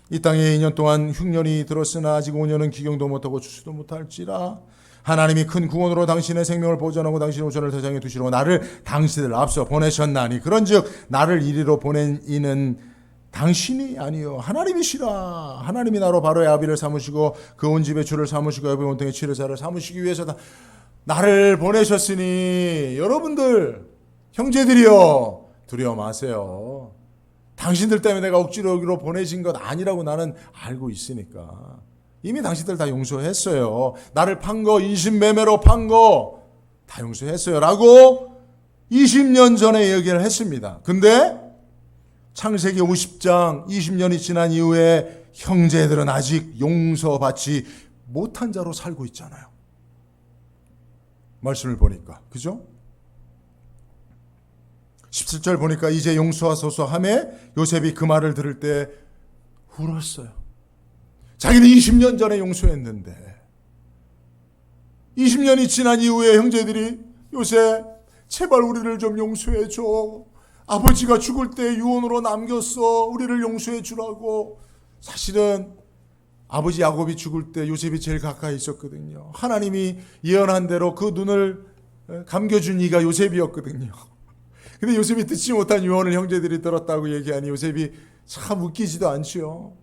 이 땅에 2년 동안 흉년이 들었으나 아직 5년은 기경도 못하고 추수도 못할지라. 하나님이 큰 구원으로 당신의 생명을 보존하고 당신의 우선을 세상에 두시려고 나를 당신들 앞서 보내셨나니, 그런즉 나를 이리로 보낸 이는 당신이 아니요 하나님이시라. 하나님이 나로 바로의 아비를 삼으시고 그 온 집의 주를 삼으시고 여비 온통의 치료자를 삼으시기 위해서 나를 보내셨으니, 여러분들 형제들이여 두려워 마세요. 당신들 때문에 내가 억지로 여기로 보내진 것 아니라고 나는 알고 있으니까. 이미 당신들 다 용서했어요. 나를 판 거, 인신매매로 판 거 다 용서했어요 라고 20년 전에 얘기를 했습니다. 근데 창세기 50장 20년이 지난 이후에 형제들은 아직 용서받지 못한 자로 살고 있잖아요. 말씀을 보니까, 그죠? 17절 보니까 이제 용서하소서 하매 요셉이 그 말을 들을 때 울었어요. 자기는 20년 전에 용서했는데 20년이 지난 이후에 형제들이 요셉 제발 우리를 좀 용서해 줘. 아버지가 죽을 때 유언으로 남겼어. 우리를 용서해 주라고. 사실은 아버지 야곱이 죽을 때 요셉이 제일 가까이 있었거든요. 하나님이 예언한 대로 그 눈을 감겨준 이가 요셉이었거든요. 근데 요셉이 듣지 못한 유언을 형제들이 들었다고 얘기하니 요셉이 참 웃기지도 않죠.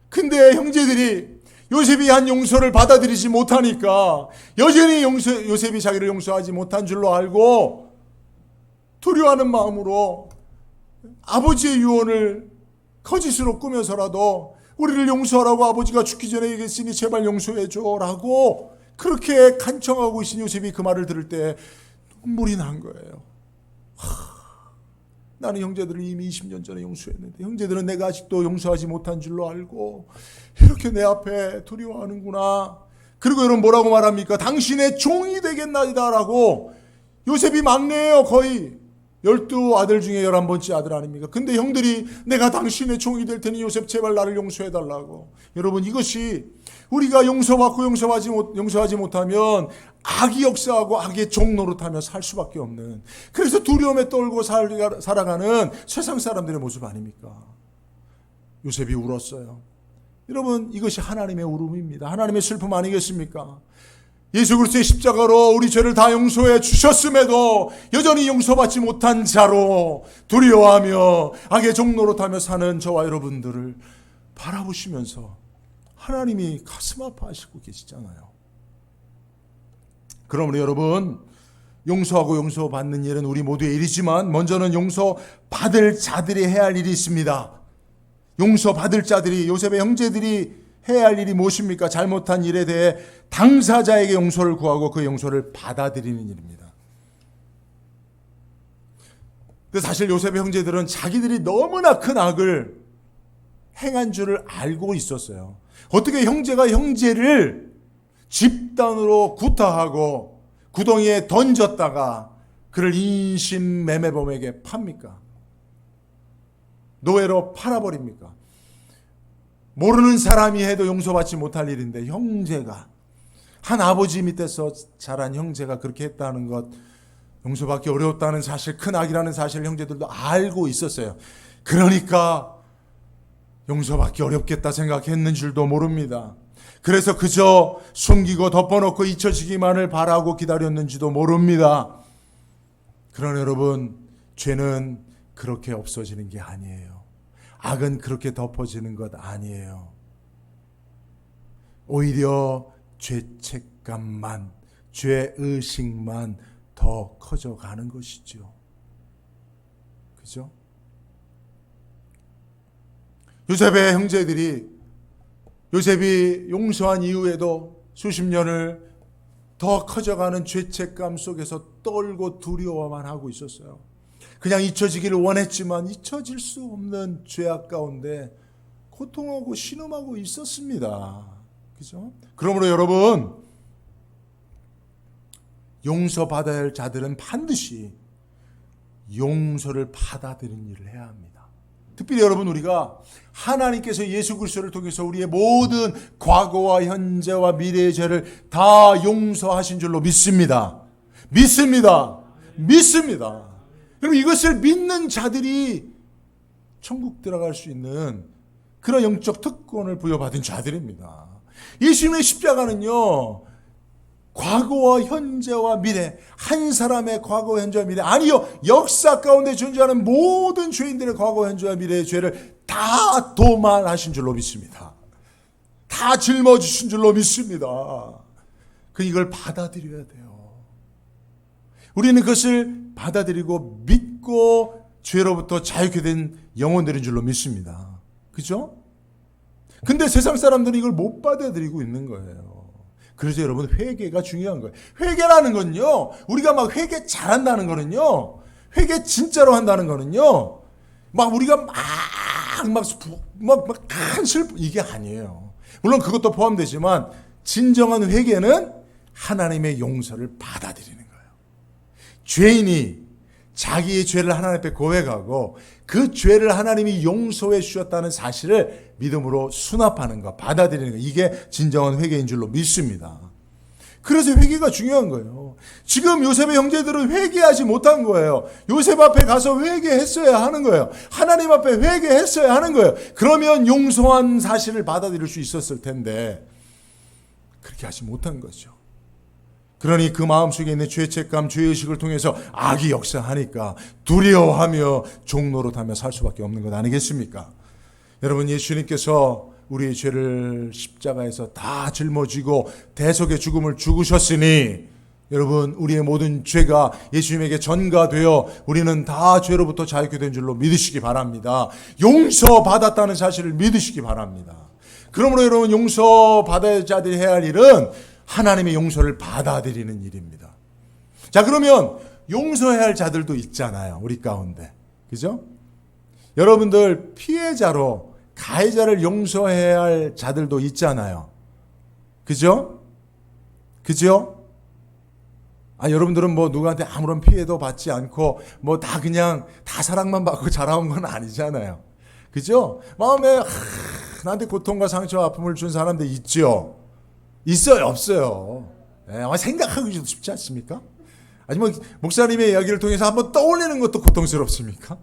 근데 형제들이 요셉이 한 용서를 받아들이지 못하니까 여전히 요셉이 자기를 용서하지 못한 줄로 알고 두려워하는 마음으로 아버지의 유언을 거짓으로 꾸며서라도 우리를 용서하라고 아버지가 죽기 전에 얘기했으니 제발 용서해줘라고 그렇게 간청하고 있는 요셉이 그 말을 들을 때 눈물이 난 거예요. 나는 형제들을 이미 20년 전에 용서했는데 형제들은 내가 아직도 용서하지 못한 줄로 알고 이렇게 내 앞에 두려워하는구나. 그리고 여러분 뭐라고 말합니까? 당신의 종이 되겠나이다라고. 요셉이 막내예요. 거의 12아들 중에 11번째 아들 아닙니까? 근데 형들이 내가 당신의 종이 될 테니 요셉 제발 나를 용서해달라고. 여러분 이것이 우리가 용서받고 용서하지 못하면 악이 역사하고 악의 종 노릇하며 살 수밖에 없는, 그래서 두려움에 떨고 살아가는 세상 사람들의 모습 아닙니까? 요셉이 울었어요. 여러분 이것이 하나님의 울음입니다. 하나님의 슬픔 아니겠습니까? 예수 그리스도의 십자가로 우리 죄를 다 용서해 주셨음에도 여전히 용서받지 못한 자로 두려워하며 악의 종노릇하며 사는 저와 여러분들을 바라보시면서 하나님이 가슴 아파하시고 계시잖아요. 그러므로 여러분, 용서하고 용서받는 일은 우리 모두의 일이지만 먼저는 용서받을 자들이 해야 할 일이 있습니다. 용서받을 자들이, 요셉의 형제들이 해야 할 일이 무엇입니까? 잘못한 일에 대해 당사자에게 용서를 구하고 그 용서를 받아들이는 일입니다. 사실 요셉의 형제들은 자기들이 너무나 큰 악을 행한 줄을 알고 있었어요. 어떻게 형제가 형제를 집단으로 구타하고 구덩이에 던졌다가 그를 인신매매범에게 팝니까? 노예로 팔아버립니까? 모르는 사람이 해도 용서받지 못할 일인데 형제가, 한 아버지 밑에서 자란 형제가 그렇게 했다는 것, 용서받기 어려웠다는 사실, 큰 악이라는 사실을 형제들도 알고 있었어요. 그러니까 용서받기 어렵겠다 생각했는 줄도 모릅니다. 그래서 그저 숨기고 덮어놓고 잊혀지기만을 바라고 기다렸는지도 모릅니다. 그러나 여러분, 죄는 그렇게 없어지는 게 아니에요. 악은 그렇게 덮어지는 것 아니에요. 오히려 죄책감만, 죄의식만 더 커져가는 것이죠. 그죠? 요셉의 형제들이 요셉이 용서한 이후에도 수십 년을 더 커져가는 죄책감 속에서 떨고 두려워만 하고 있었어요. 그냥 잊혀지기를 원했지만 잊혀질 수 없는 죄악 가운데 고통하고 신음하고 있었습니다. 그죠? 그러므로 여러분, 용서받아야 할 자들은 반드시 용서를 받아들이는 일을 해야 합니다. 특별히 여러분, 우리가 하나님께서 예수 그리스도를 통해서 우리의 모든 과거와 현재와 미래의 죄를 다 용서하신 줄로 믿습니다. 믿습니다. 믿습니다. 여러분, 이것을 믿는 자들이 천국 들어갈 수 있는 그런 영적 특권을 부여받은 자들입니다. 예수님의 십자가는요, 과거와 현재와 미래, 한 사람의 과거, 현재와 미래, 아니요, 역사 가운데 존재하는 모든 죄인들의 과거, 현재와 미래의 죄를 다 도말하신 줄로 믿습니다. 다 짊어지신 줄로 믿습니다. 이걸 받아들여야 돼요. 우리는 그것을 받아들이고 믿고 죄로부터 자유케 된 영혼들인 줄로 믿습니다. 그죠? 근데 세상 사람들은 이걸 못 받아들이고 있는 거예요. 그래서 여러분, 회개가 중요한 거예요. 회개라는 건요, 우리가 막 회개 잘한다는 거는요, 회개 진짜로 한다는 거는요, 막 우리가 이게 아니에요. 물론 그것도 포함되지만 진정한 회개는 하나님의 용서를 받아들이는 거예요. 죄인이 자기의 죄를 하나님 앞에 고백하고 그 죄를 하나님이 용서해 주셨다는 사실을 믿음으로 수납하는 것, 받아들이는 것, 이게 진정한 회개인 줄로 믿습니다. 그래서 회개가 중요한 거예요. 지금 요셉의 형제들은 회개하지 못한 거예요. 요셉 앞에 가서 회개했어야 하는 거예요. 하나님 앞에 회개했어야 하는 거예요. 그러면 용서한 사실을 받아들일 수 있었을 텐데 그렇게 하지 못한 거죠. 그러니 그 마음속에 있는 죄책감, 죄의식을 통해서 악이 역사하니까 두려워하며 종노릇하며 살 수밖에 없는 것 아니겠습니까? 여러분, 예수님께서 우리의 죄를 십자가에서 다 짊어지고 대속의 죽음을 죽으셨으니 여러분 우리의 모든 죄가 예수님에게 전가되어 우리는 다 죄로부터 자유케 된 줄로 믿으시기 바랍니다. 용서받았다는 사실을 믿으시기 바랍니다. 그러므로 여러분 용서받아야 자들이 해야 할 일은 하나님의 용서를 받아들이는 일입니다. 자, 그러면 용서해야 할 자들도 있잖아요. 우리 가운데. 그죠? 여러분들 피해자로 가해자를 용서해야 할 자들도 있잖아요. 그죠? 그죠? 여러분들은 뭐 누구한테 아무런 피해도 받지 않고 뭐 다 그냥 다 사랑만 받고 자라온 건 아니잖아요. 그죠? 마음에 나한테 고통과 상처와 아픔을 준 사람들 있죠? 있어요? 없어요? 생각하기도 쉽지 않습니까? 아니면 목사님의 이야기를 통해서 한번 떠올리는 것도 고통스럽습니까?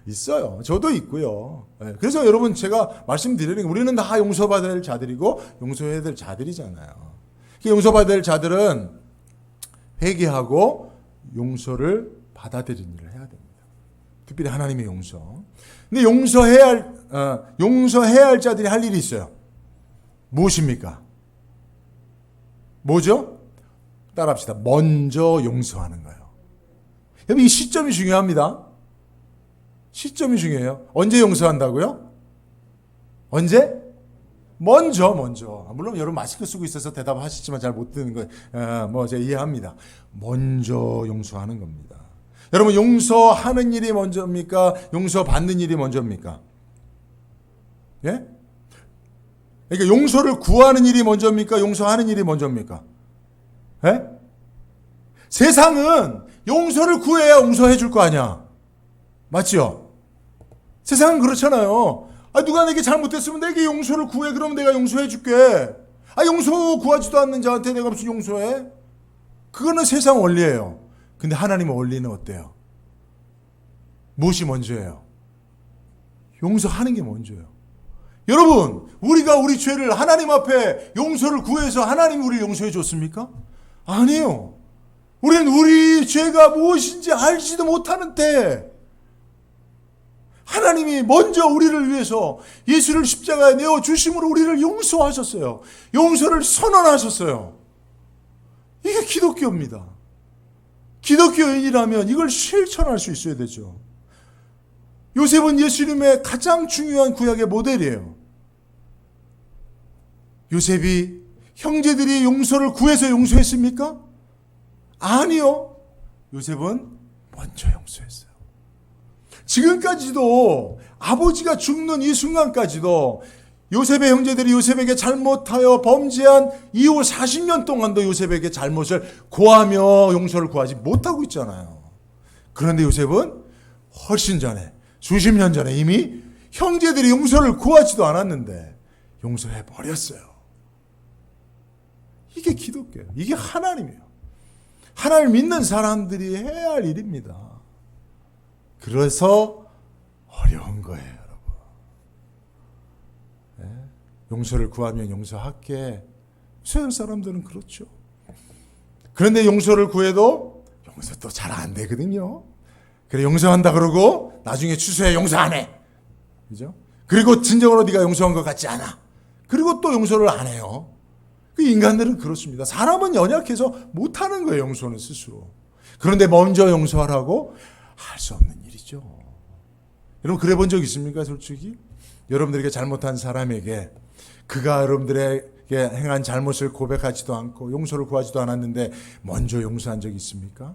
있어요. 저도 있고요. 그래서 여러분 제가 말씀드리는 게 우리는 다 용서받아야 될 자들이고 용서해야 될 자들이잖아요. 용서받아야 될 자들은 회개하고 용서를 받아들이는 일을 해야 됩니다. 특별히 하나님의 용서. 근데 용서해야 할 자들이 할 일이 있어요. 무엇입니까? 뭐죠? 따라합시다. 먼저 용서하는 거예요. 여러분 이 시점이 중요합니다. 시점이 중요해요. 언제 용서한다고요? 언제? 먼저. 물론 여러분 마스크 쓰고 있어서 대답하시지만 잘 못 듣는 거 제가 이해합니다. 먼저 용서하는 겁니다. 여러분 용서하는 일이 먼저입니까? 용서받는 일이 먼저입니까? 예? 그러니까 용서를 구하는 일이 먼저입니까? 용서하는 일이 먼저입니까? 예? 세상은 용서를 구해야 용서해 줄 거 아니야. 맞죠? 세상은 그렇잖아요. 누가 내게 잘못했으면 내게 용서를 구해. 그럼 내가 용서해 줄게. 용서 구하지도 않는 자한테 내가 무슨 용서해? 그거는 세상 원리예요. 근데 하나님의 원리는 어때요? 무엇이 먼저예요? 용서하는 게 먼저예요. 여러분, 우리가 우리 죄를 하나님 앞에 용서를 구해서 하나님이 우리를 용서해 줬습니까? 아니에요. 우리는 우리 죄가 무엇인지 알지도 못하는데 하나님이 먼저 우리를 위해서 예수를 십자가에 내어주심으로 우리를 용서하셨어요. 용서를 선언하셨어요. 이게 기독교입니다. 기독교인이라면 이걸 실천할 수 있어야 되죠. 요셉은 예수님의 가장 중요한 구약의 모델이에요. 요셉이 형제들이 용서를 구해서 용서했습니까? 아니요. 요셉은 먼저 용서했어요. 지금까지도 아버지가 죽는 이 순간까지도 요셉의 형제들이 요셉에게 잘못하여 범죄한 이후 40년 동안도 요셉에게 잘못을 고하며 용서를 구하지 못하고 있잖아요. 그런데 요셉은 훨씬 전에 수십 년 전에 이미 형제들이 용서를 구하지도 않았는데 용서해 버렸어요. 이게 기독교예요. 이게 하나님이에요. 하나님을 믿는 사람들이 해야 할 일입니다. 그래서 어려운 거예요, 여러분. 네? 용서를 구하면 용서할게. 세상 사람들은 그렇죠. 그런데 용서를 구해도 용서 또 잘 안 되거든요. 그래 용서한다 그러고 나중에 취소해. 용서 안 해. 그죠? 그리고 진정으로 네가 용서한 것 같지 않아. 그리고 또 용서를 안 해요. 그 인간들은 그렇습니다. 사람은 연약해서 못하는 거예요. 용서는 스스로. 그런데 먼저 용서하라고 할 수 없는 일이죠. 여러분 그래 본 적 있습니까? 솔직히 여러분들에게 잘못한 사람에게 그가 여러분들에게 행한 잘못을 고백하지도 않고 용서를 구하지도 않았는데 먼저 용서한 적 있습니까?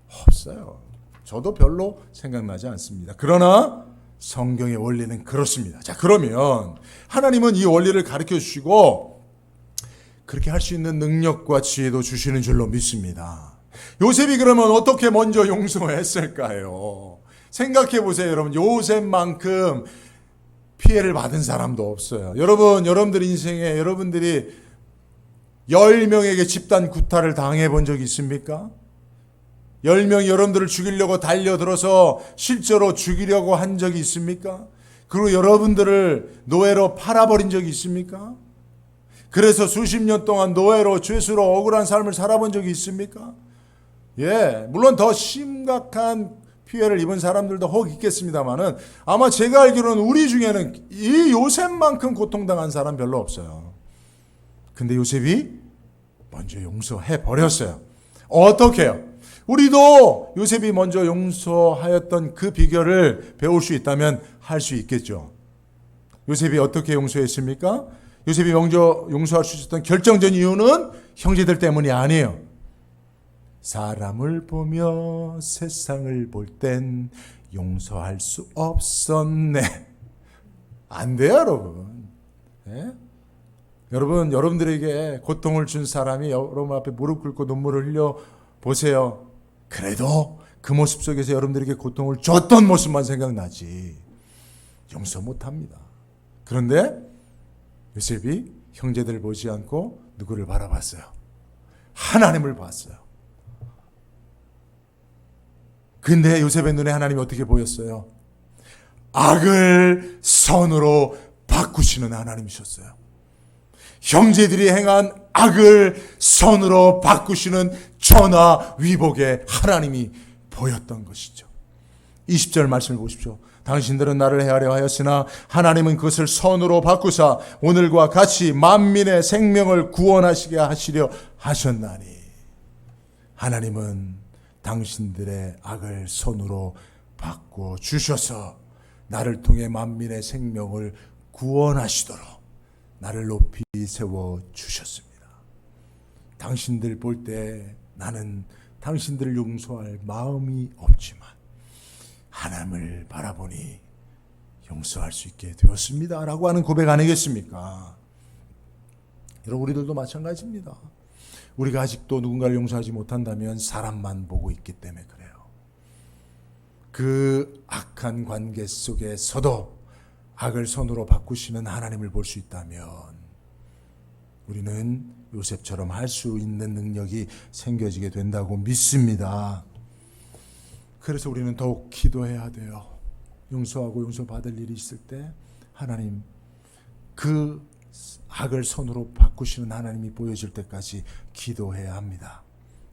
없어요. 저도 별로 생각나지 않습니다. 그러나 성경의 원리는 그렇습니다. 자, 그러면 하나님은 이 원리를 가르쳐 주시고 그렇게 할 수 있는 능력과 지혜도 주시는 줄로 믿습니다. 요셉이 그러면 어떻게 먼저 용서했을까요? 생각해 보세요, 여러분. 요셉만큼 피해를 받은 사람도 없어요. 여러분들 인생에 여러분들이 10명에게 집단 구타를 당해 본 적이 있습니까? 10명이 여러분들을 죽이려고 달려들어서 실제로 죽이려고 한 적이 있습니까? 그리고 여러분들을 노예로 팔아버린 적이 있습니까? 그래서 수십 년 동안 노예로 죄수로 억울한 삶을 살아본 적이 있습니까? 예, 물론 더 심각한 피해를 입은 사람들도 혹 있겠습니다만은 아마 제가 알기로는 우리 중에는 이 요셉만큼 고통당한 사람 별로 없어요. 근데 요셉이 먼저 용서해 버렸어요. 어떻게요? 우리도 요셉이 먼저 용서하였던 그 비결을 배울 수 있다면 할 수 있겠죠. 요셉이 어떻게 용서했습니까? 요셉이 먼저 용서할 수 있었던 결정적인 이유는 형제들 때문이 아니에요. 사람을 보며 세상을 볼 땐 용서할 수 없었네. 안 돼요, 여러분. 예? 여러분들에게 고통을 준 사람이 여러분 앞에 무릎 꿇고 눈물을 흘려 보세요. 그래도 그 모습 속에서 여러분들에게 고통을 줬던 모습만 생각나지 용서 못합니다. 그런데 요셉이 형제들을 보지 않고 누구를 바라봤어요? 하나님을 봤어요. 근데 요셉의 눈에 하나님이 어떻게 보였어요? 악을 선으로 바꾸시는 하나님이셨어요. 형제들이 행한 악을 선으로 바꾸시는 전화 위복의 하나님이 보였던 것이죠. 20절 말씀을 보십시오. 당신들은 나를 헤아려 하였으나 하나님은 그것을 선으로 바꾸사 오늘과 같이 만민의 생명을 구원하시게 하시려 하셨나니. 하나님은 당신들의 악을 선으로 바꿔 주셔서 나를 통해 만민의 생명을 구원하시도록 나를 높이 세워 주셨습니다. 당신들 볼 때 나는 당신들을 용서할 마음이 없지만 하나님을 바라보니 용서할 수 있게 되었습니다. 라고 하는 고백 아니겠습니까? 여러분, 우리들도 마찬가지입니다. 우리가 아직도 누군가를 용서하지 못한다면 사람만 보고 있기 때문에 그래요. 그 악한 관계 속에서도 악을 선으로 바꾸시는 하나님을 볼 수 있다면 우리는 요셉처럼 할 수 있는 능력이 생겨지게 된다고 믿습니다. 그래서 우리는 더욱 기도해야 돼요. 용서하고 용서받을 일이 있을 때 하나님, 그 악을 선으로 바꾸시는 하나님이 보여질 때까지 기도해야 합니다.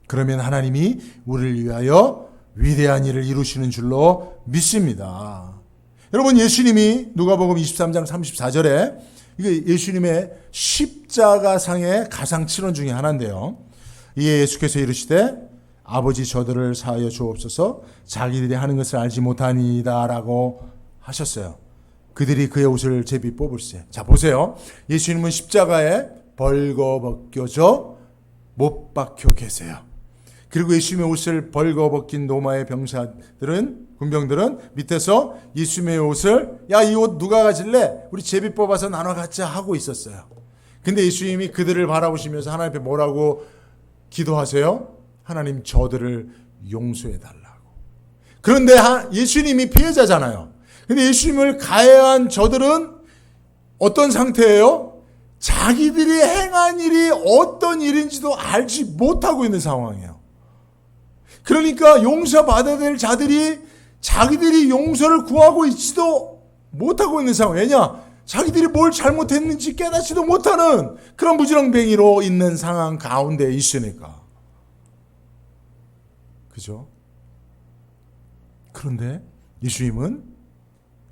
그러면 하나님이 우리를 위하여 위대한 일을 이루시는 줄로 믿습니다. 여러분, 예수님이 누가복음 23장 34절에 이게 예수님의 십자가상의 가상칠언 중에 하나인데요. 이에 예수께서 이르시되 아버지 저들을 사하여 주옵소서 자기들이 하는 것을 알지 못하니이다 라고 하셨어요. 그들이 그의 옷을 제비 뽑을세. 자, 보세요. 예수님은 십자가에 벌거벗겨져 못 박혀 계세요. 그리고 예수님의 옷을 벌거벗긴 로마의 군병들은 밑에서 예수님의 옷을 야, 이 옷 누가 가질래? 우리 제비 뽑아서 나눠 갖자 하고 있었어요. 근데 예수님이 그들을 바라보시면서 하나님 앞에 뭐라고 기도하세요? 하나님, 저들을 용서해 달라고. 그런데 예수님이 피해자잖아요. 근데 예수님을 가해한 저들은 어떤 상태예요? 자기들이 행한 일이 어떤 일인지도 알지 못하고 있는 상황이에요. 그러니까 용서받아야 될 자들이 자기들이 용서를 구하고 있지도 못하고 있는 상황. 왜냐? 자기들이 뭘 잘못했는지 깨닫지도 못하는 그런 무지렁뱅이로 있는 상황 가운데 있으니까. 그죠? 그런데 예수님은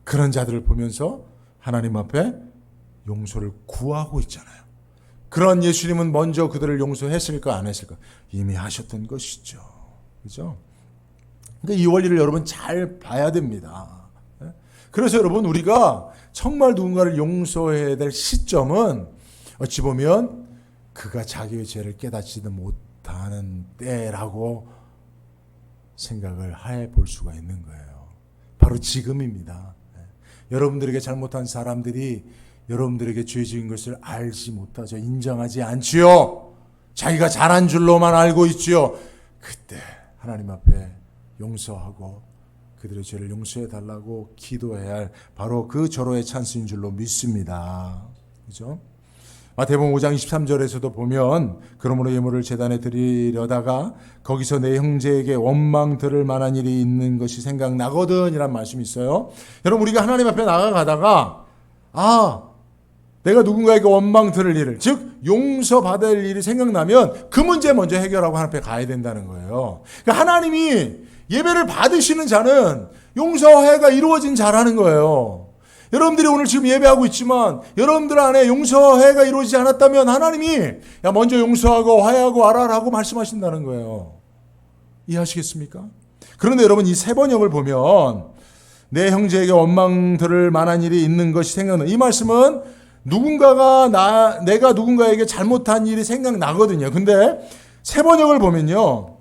그런 자들을 보면서 하나님 앞에 용서를 구하고 있잖아요. 그런 예수님은 먼저 그들을 용서했을까 안 했을까? 이미 하셨던 것이죠. 그죠? 그러니까 이 원리를 여러분 잘 봐야 됩니다. 그래서 여러분, 우리가 정말 누군가를 용서해야 될 시점은 어찌 보면 그가 자기의 죄를 깨닫지도 못하는 때라고 생각을 해볼 수가 있는 거예요. 바로 지금입니다. 여러분들에게 잘못한 사람들이 여러분들에게 죄 지은 것을 알지 못하죠. 인정하지 않지요. 자기가 잘한 줄로만 알고 있지요. 그때 하나님 앞에 용서하고 그들의 죄를 용서해 달라고 기도해야 할 바로 그 절호의 찬스인 줄로 믿습니다. 그죠? 마태복음 5장 23절에서도 보면 그러므로 예물을 제단에 드리려다가 거기서 내 형제에게 원망 들을 만한 일이 있는 것이 생각나거든 이란 말씀이 있어요. 여러분, 우리가 하나님 앞에 나아가다가 내가 누군가에게 원망 들을 일을, 즉 용서받을 일이 생각나면 그 문제 먼저 해결하고 하나님 앞에 가야 된다는 거예요. 그러니까 하나님이 예배를 받으시는 자는 용서와 화해가 이루어진 자라는 거예요. 여러분들이 오늘 지금 예배하고 있지만 여러분들 안에 용서와 화해가 이루어지지 않았다면 하나님이 야 먼저 용서하고 화해하고 알아라고 말씀하신다는 거예요. 이해하시겠습니까? 그런데 여러분 이 세 번역을 보면 내 형제에게 원망 들을 만한 일이 있는 것이 생각나. 이 말씀은 내가 누군가에게 잘못한 일이 생각나거든요. 근데 세 번역을 보면요.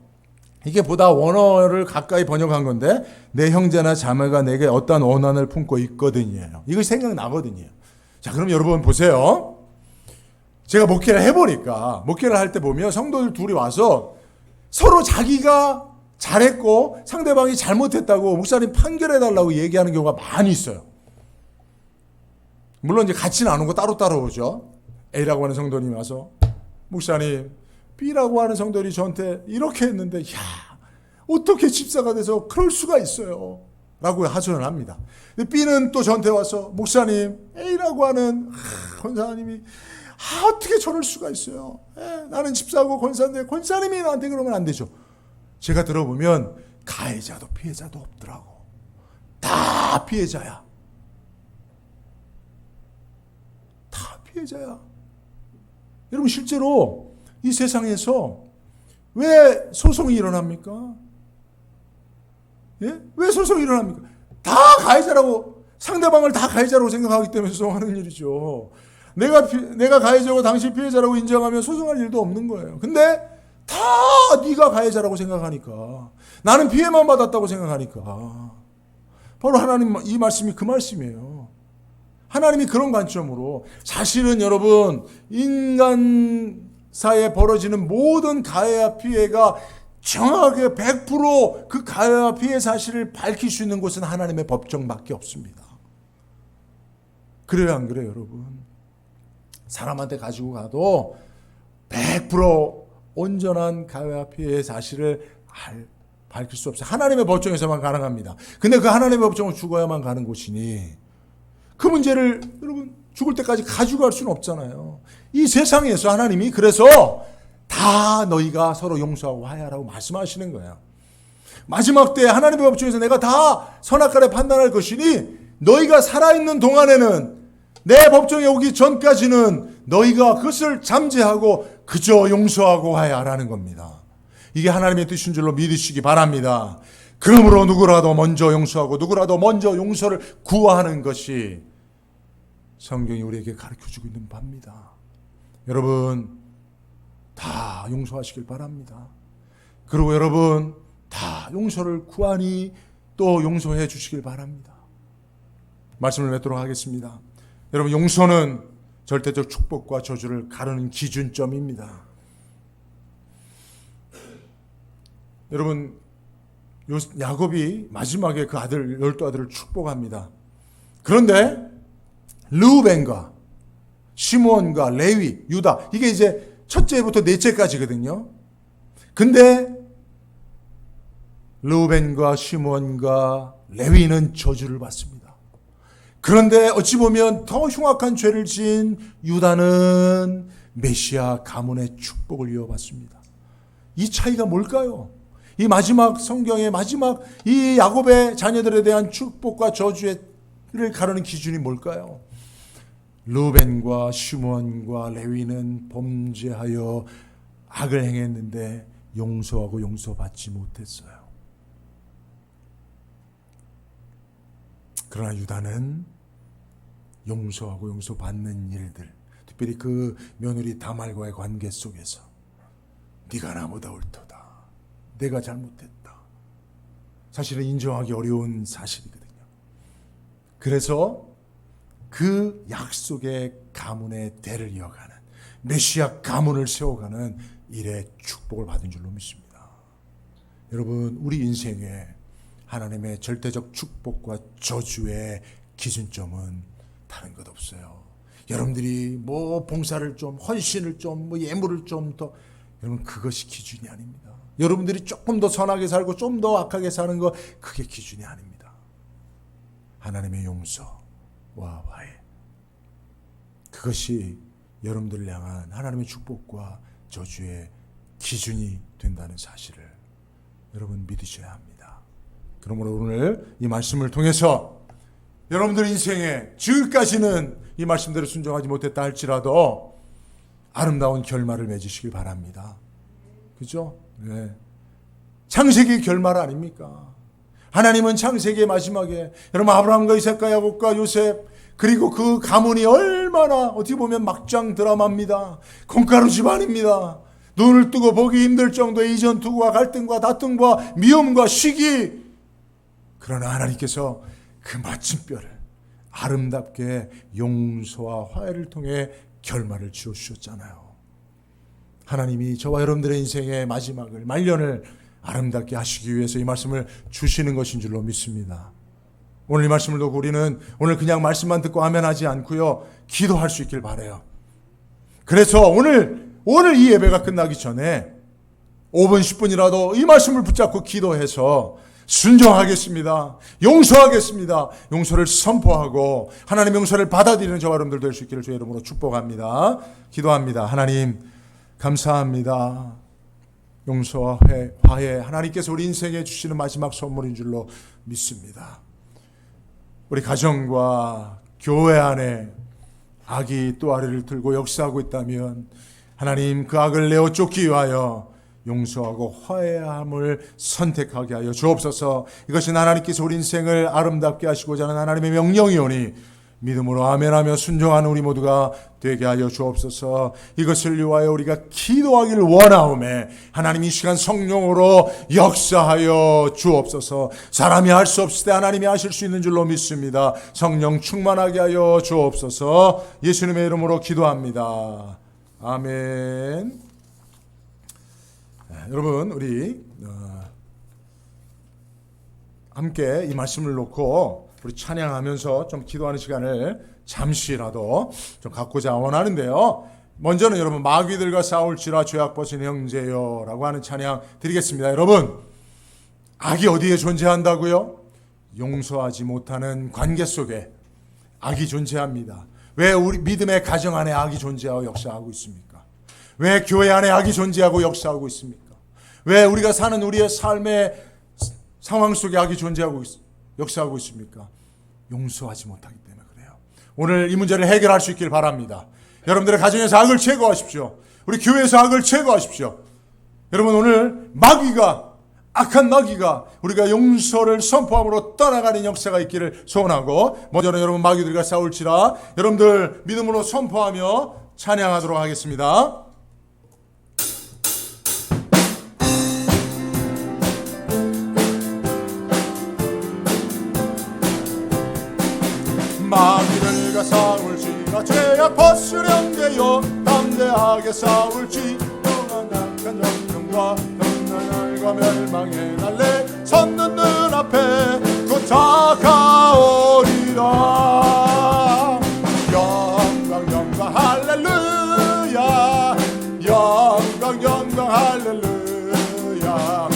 이게 보다 원어를 가까이 번역한 건데 내 형제나 자매가 내게 어떠한 원한을 품고 있거든요. 이것이 생각나거든요. 자, 그럼 여러분 보세요. 제가 목회를 해보니까 목회를 할 때 보면 성도들 둘이 와서 서로 자기가 잘했고 상대방이 잘못했다고 목사님 판결해달라고 얘기하는 경우가 많이 있어요. 물론 이제 같이 나누고 따로따로 오죠. A라고 하는 성도님이 와서 목사님 B라고 하는 성도들이 저한테 이렇게 했는데 야 어떻게 집사가 돼서 그럴 수가 있어요 라고 하소연을 합니다. 근데 B는 또 저한테 와서 목사님 A라고 하는 권사님이 어떻게 저럴 수가 있어요. 나는 집사고 권사인데 권사님이 나한테 그러면 안 되죠. 제가 들어보면 가해자도 피해자도 없더라고. 다 피해자야. 다 피해자야. 여러분 실제로 이 세상에서 왜 소송이 일어납니까? 예? 왜 소송이 일어납니까? 다 가해자라고, 상대방을 다 가해자라고 생각하기 때문에 소송하는 일이죠. 내가 가해자고 당신 피해자라고 인정하면 소송할 일도 없는 거예요. 근데 다 네가 가해자라고 생각하니까, 나는 피해만 받았다고 생각하니까, 바로 하나님 이 말씀이 그 말씀이에요. 하나님이 그런 관점으로 사실은 여러분 인간사에 벌어지는 모든 가해와 피해가 정확하게 100% 그 가해와 피해 사실을 밝힐 수 있는 곳은 하나님의 법정밖에 없습니다. 그래요 안 그래요 여러분? 사람한테 가지고 가도 100% 온전한 가해와 피해의 사실을 밝힐 수 없어요. 하나님의 법정에서만 가능합니다. 근데 그 하나님의 법정을 죽어야만 가는 곳이니 그 문제를 여러분 죽을 때까지 가지고 갈 수는 없잖아요. 이 세상에서 하나님이 그래서 다 너희가 서로 용서하고 화해하라고 말씀하시는 거예요. 마지막 때 하나님의 법정에서 내가 다 선악과를 판단할 것이니 너희가 살아있는 동안에는 내 법정에 오기 전까지는 너희가 그것을 잠재하고 그저 용서하고 화해하라는 겁니다. 이게 하나님의 뜻인 줄로 믿으시기 바랍니다. 그러므로 누구라도 먼저 용서하고 누구라도 먼저 용서를 구하는 것이 성경이 우리에게 가르쳐주고 있는 바입니다. 여러분 다 용서하시길 바랍니다. 그리고 여러분 다 용서를 구하니 또 용서해 주시길 바랍니다. 말씀을 맺도록 하겠습니다. 여러분 용서는 절대적 축복과 저주를 가르는 기준점입니다. 여러분 야곱이 마지막에 그 아들 12아들을 축복합니다. 그런데 르우벤과 시므온과 레위, 유다 이게 이제 첫째부터 넷째까지거든요. 근데 르우벤과 시므온과 레위는 저주를 받습니다. 그런데 어찌 보면 더 흉악한 죄를 지은 유다는 메시아 가문의 축복을 이어받습니다. 이 차이가 뭘까요? 이 마지막 성경의 마지막 이 야곱의 자녀들에 대한 축복과 저주를 가르는 기준이 뭘까요? 르벤과 시므온과 레위는 범죄하여 악을 행했는데 용서하고 용서받지 못했어요. 그러나 유다는 용서하고 용서받는 일들, 특별히 그 며느리 다말과의 관계 속에서 네가 나보다 옳도다. 내가 잘못했다. 사실은 인정하기 어려운 사실이거든요. 그래서 그 약속의 가문의 대를 이어가는 메시아 가문을 세워가는 일에 축복을 받은 줄로 믿습니다. 여러분 우리 인생에 하나님의 절대적 축복과 저주의 기준점은 다른 것 없어요. 여러분들이 뭐 봉사를 좀 헌신을 좀 뭐 예물을 좀 더 여러분 그것이 기준이 아닙니다. 여러분들이 조금 더 선하게 살고 좀 더 악하게 사는 거 그게 기준이 아닙니다. 하나님의 용서와 화해 그것이 여러분들을 향한 하나님의 축복과 저주의 기준이 된다는 사실을 여러분 믿으셔야 합니다. 그러므로 오늘 이 말씀을 통해서 여러분들 인생에 지금까지는 이 말씀대로 순종하지 못했다 할지라도 아름다운 결말을 맺으시길 바랍니다. 그죠? 네. 창세기 결말 아닙니까? 하나님은 창세기의 마지막에 여러분 아브라함과 이삭과 야곱과 요셉 그리고 그 가문이 얼마나 어떻게 보면 막장 드라마입니다. 콩가루 집안입니다. 눈을 뜨고 보기 힘들 정도의 이전 투구와 갈등과 다툼과 미움과 시기. 그러나 하나님께서 그 마침뼈를 아름답게 용서와 화해를 통해 결말을 지어주셨잖아요. 하나님이 저와 여러분들의 인생의 마지막을 말년을 아름답게 하시기 위해서 이 말씀을 주시는 것인 줄로 믿습니다. 오늘 이 말씀을 듣고 우리는 오늘 그냥 말씀만 듣고 아멘 하지 않고요, 기도할 수 있길 바라요. 그래서 오늘 이 예배가 끝나기 전에 5분 10분이라도 이 말씀을 붙잡고 기도해서 순종하겠습니다. 용서하겠습니다. 용서를 선포하고 하나님의 용서를 받아들이는 저와 여러분들 될 수 있기를 주의 이름으로 축복합니다. 기도합니다. 하나님 감사합니다. 용서와 화해, 하나님께서 우리 인생에 주시는 마지막 선물인 줄로 믿습니다. 우리 가정과 교회 안에 악이 또 아래를 들고 역사하고 있다면 하나님 그 악을 내어 쫓기 위하여 용서하고 화해함을 선택하게 하여 주옵소서. 이것은 하나님께서 우리 인생을 아름답게 하시고자 하는 하나님의 명령이오니 믿음으로 아멘하며 순종하는 우리 모두가 되게 하여 주옵소서. 이것을 위하여 우리가 기도하기를 원하오매 하나님 이 시간 성령으로 역사하여 주옵소서. 사람이 할 수 없을 때 하나님이 하실 수 있는 줄로 믿습니다. 성령 충만하게 하여 주옵소서. 예수님의 이름으로 기도합니다. 아멘. 여러분 우리 함께 이 말씀을 놓고 우리 찬양하면서 좀 기도하는 시간을 잠시라도 좀 갖고자 원하는데요. 먼저는 여러분 마귀들과 싸울지라 죄악 벗은 형제여 라고 하는 찬양 드리겠습니다. 여러분 악이 어디에 존재한다고요? 용서하지 못하는 관계 속에 악이 존재합니다. 왜 우리 믿음의 가정 안에 악이 존재하고 역사하고 있습니까? 왜 교회 안에 악이 존재하고 역사하고 있습니까? 왜 우리가 사는 우리의 삶의 상황 속에 악이 존재하고 역사하고 있습니까? 용서하지 못하기 때문에 그래요. 오늘 이 문제를 해결할 수 있길 바랍니다. 여러분들의 가정에서 악을 제거하십시오. 우리 교회에서 악을 제거하십시오. 여러분 오늘 악한 마귀가 우리가 용서를 선포함으로 떠나가는 역사가 있기를 소원하고, 먼저는 여러분 마귀들과 싸울지라 여러분들 믿음으로 선포하며 찬양하도록 하겠습니다. 마귀들과 싸울지라 죄악 벗으련되어 담대하게 싸울지 영원한 악한 영령과 흑날과 멸망의 날래 섰는 눈앞에 곧 다가오리라. 영광 할렐루야, 영광 할렐루야,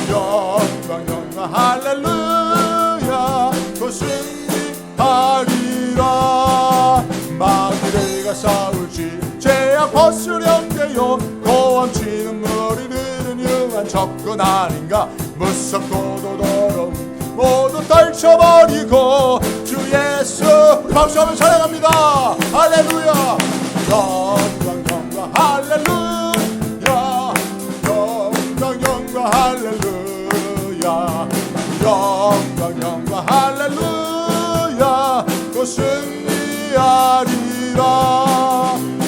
영광 할렐루야. 곧 승리하리라. 마귀들과 싸울지 죄악 벗으련되어 고함치는 무리들은 유한 적군 아닌가. 무섭고도 더러운 모두 떨쳐버리고 주 예수 우리 박수하며 찬양합니다. 할렐루야. 영광 할렐루야, 영광 할렐루야, 영광 할렐루야. 또 승리하리라.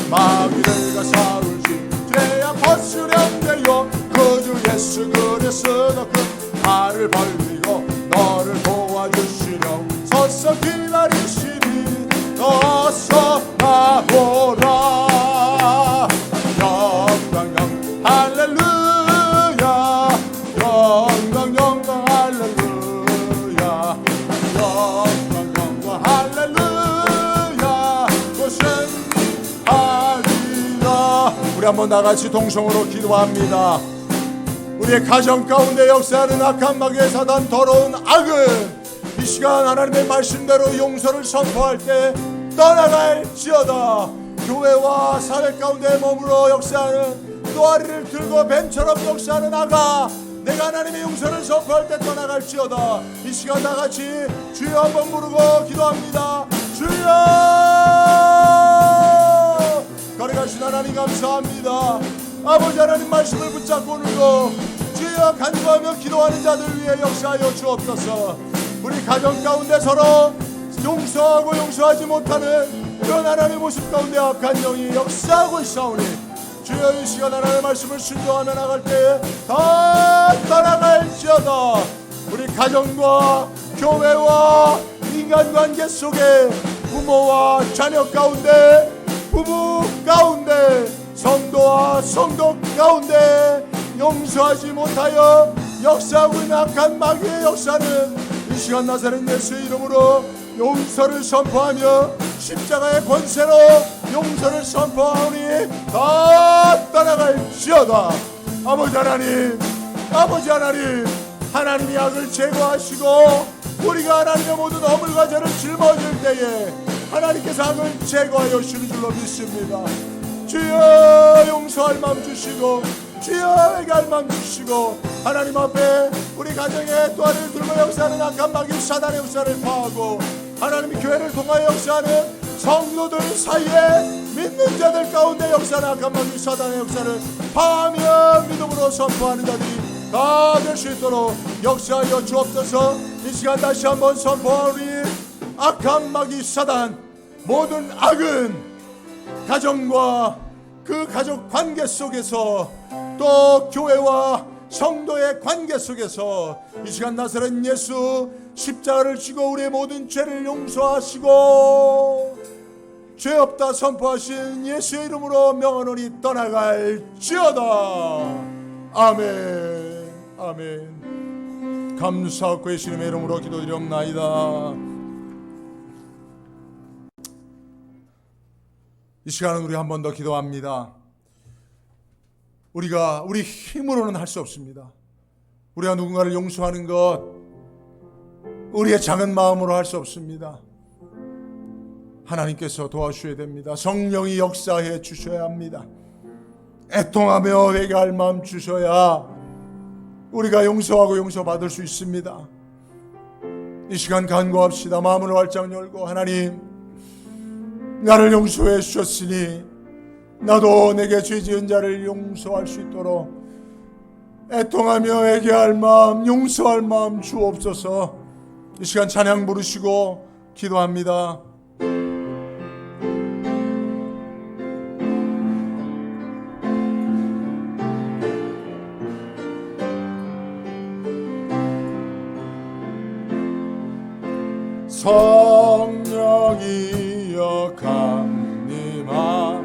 마귀들과 싸울지 죄악 벗으련되어 그주 예수 그리스도 그 팔을 벌리고 너를 도와주시려 서서 기다리시니 어서 나보라. 영광 할렐루야, 영광 할렐루야, 영광 할렐루야. 또 승리하리라. 우리 한번 나같이 동성으로 기도합니다. 우리의 가정 가운데 역사하는 악한 마귀의 사단 더러운 악은 이 시간 하나님의 말씀대로 용서를 선포할 때 떠나갈지어다. 교회와 사회 가운데 머물러 역사하는 또아리를 들고 뱀처럼 역사하는 악아 내가 하나님의 용서를 선포할 때 떠나갈지어다. 이 시간 다같이 주여 한번 부르고 기도합니다. 주여! 거룩하신 하나님 감사합니다. 아버지 하나님 말씀을 붙잡고 오늘도 주여 간구하며 기도하는 자들 위해 역사하여 주옵소서. 우리 가정 가운데 서로 용서하고 용서하지 못하는 그런 하나님의 모습 가운데 악한 영이 역사하고 있사오니 주여 이 시간 하나님의 말씀을 순종하며 나갈 때에 다 떠나갈지어다. 우리 가정과 교회와 인간관계 속에 부모와 자녀 가운데, 부부 가운데, 성도와 성도 가운데 용서하지 못하여 역사하고 있는 악한 마귀의 역사는 이 시간 나사렛 예수의 이름으로 용서를 선포하며 십자가의 권세로 용서를 선포하오니 다 떠나갈지어다. 아버지 하나님, 아버지 하나님, 하나님이 악을 제거하시고 우리가 하나님의 모든 허물과 죄를 짊어질 때에 하나님께서 악을 제거하여 주는 줄로 믿습니다. 주여 용서할 마음 주시고 주여 회개할 마음 주시고 하나님 앞에 우리 가정의 또한을 들고 역사하는 악한 마귀 사단의 역사를 파하고 하나님이 교회를 통하여 역사하는 성도들 사이에 믿는 자들 가운데 역사하는 악한 마귀 사단의 역사를 파하며 믿음으로 선포하는 자들이 다 될 수 있도록 역사하여 주옵소서. 이 시간 다시 한번 선포하오니 악한 마귀 사단 모든 악은 가정과 그 가족 관계 속에서 또 교회와 성도의 관계 속에서 이 시간 나사렛 예수 십자가를 지고 우리의 모든 죄를 용서하시고 죄 없다 선포하신 예수의 이름으로 명하노니 떠나갈지어다. 아멘. 아멘. 감사하고 예수님의 이름으로 기도드리옵나이다. 이 시간은 우리 한 번 더 기도합니다. 우리가 우리 힘으로는 할 수 없습니다. 우리가 누군가를 용서하는 것 우리의 작은 마음으로 할 수 없습니다. 하나님께서 도와주셔야 됩니다. 성령이 역사해 주셔야 합니다. 애통하며 회개할 마음 주셔야 우리가 용서하고 용서받을 수 있습니다. 이 시간 간구합시다. 마음을 활짝 열고 하나님, 나를 용서해 주셨으니 나도 내게 죄 지은 자를 용서할 수 있도록 애통하며 회개할 마음, 용서할 마음 주옵소서. 이 시간 찬양 부르시고 기도합니다. 성령이여 강림하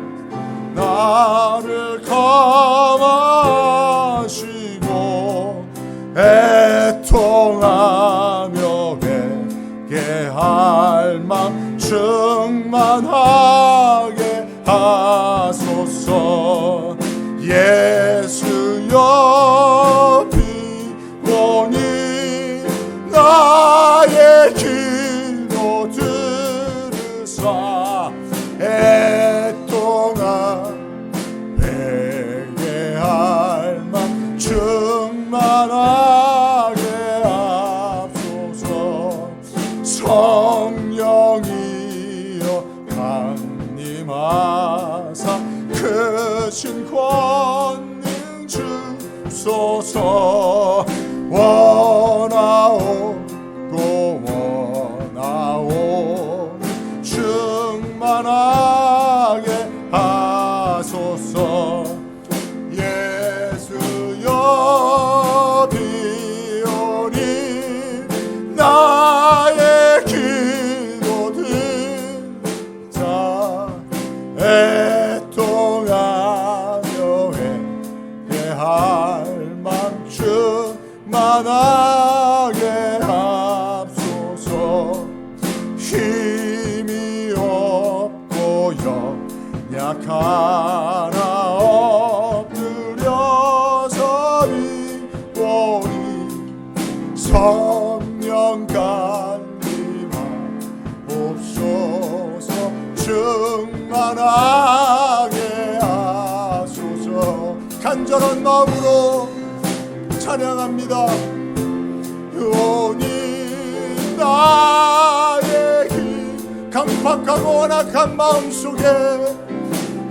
나를 감하시고 애통하며 회개할 맘 충만하게 하소서. 예수여 비오니 나의 기도 들으사 애통한 회개할 맘 충만하게 하소서. 성령이여 강림하사 크신 권능 주소서. 원하오고 원하오 충만하게 하소서. 예수여 비오니 나의 기도 듣자. 애통하며 회개할 맘 충만하게 하소서. 힘이 없고 연약하나 엎드려서 비오니 성령 강림하옵소서. 충만하게 하소서. 간절한 마음으로 찬양합니다. 영원히 나의 길 강팍하고 완악한 마음속에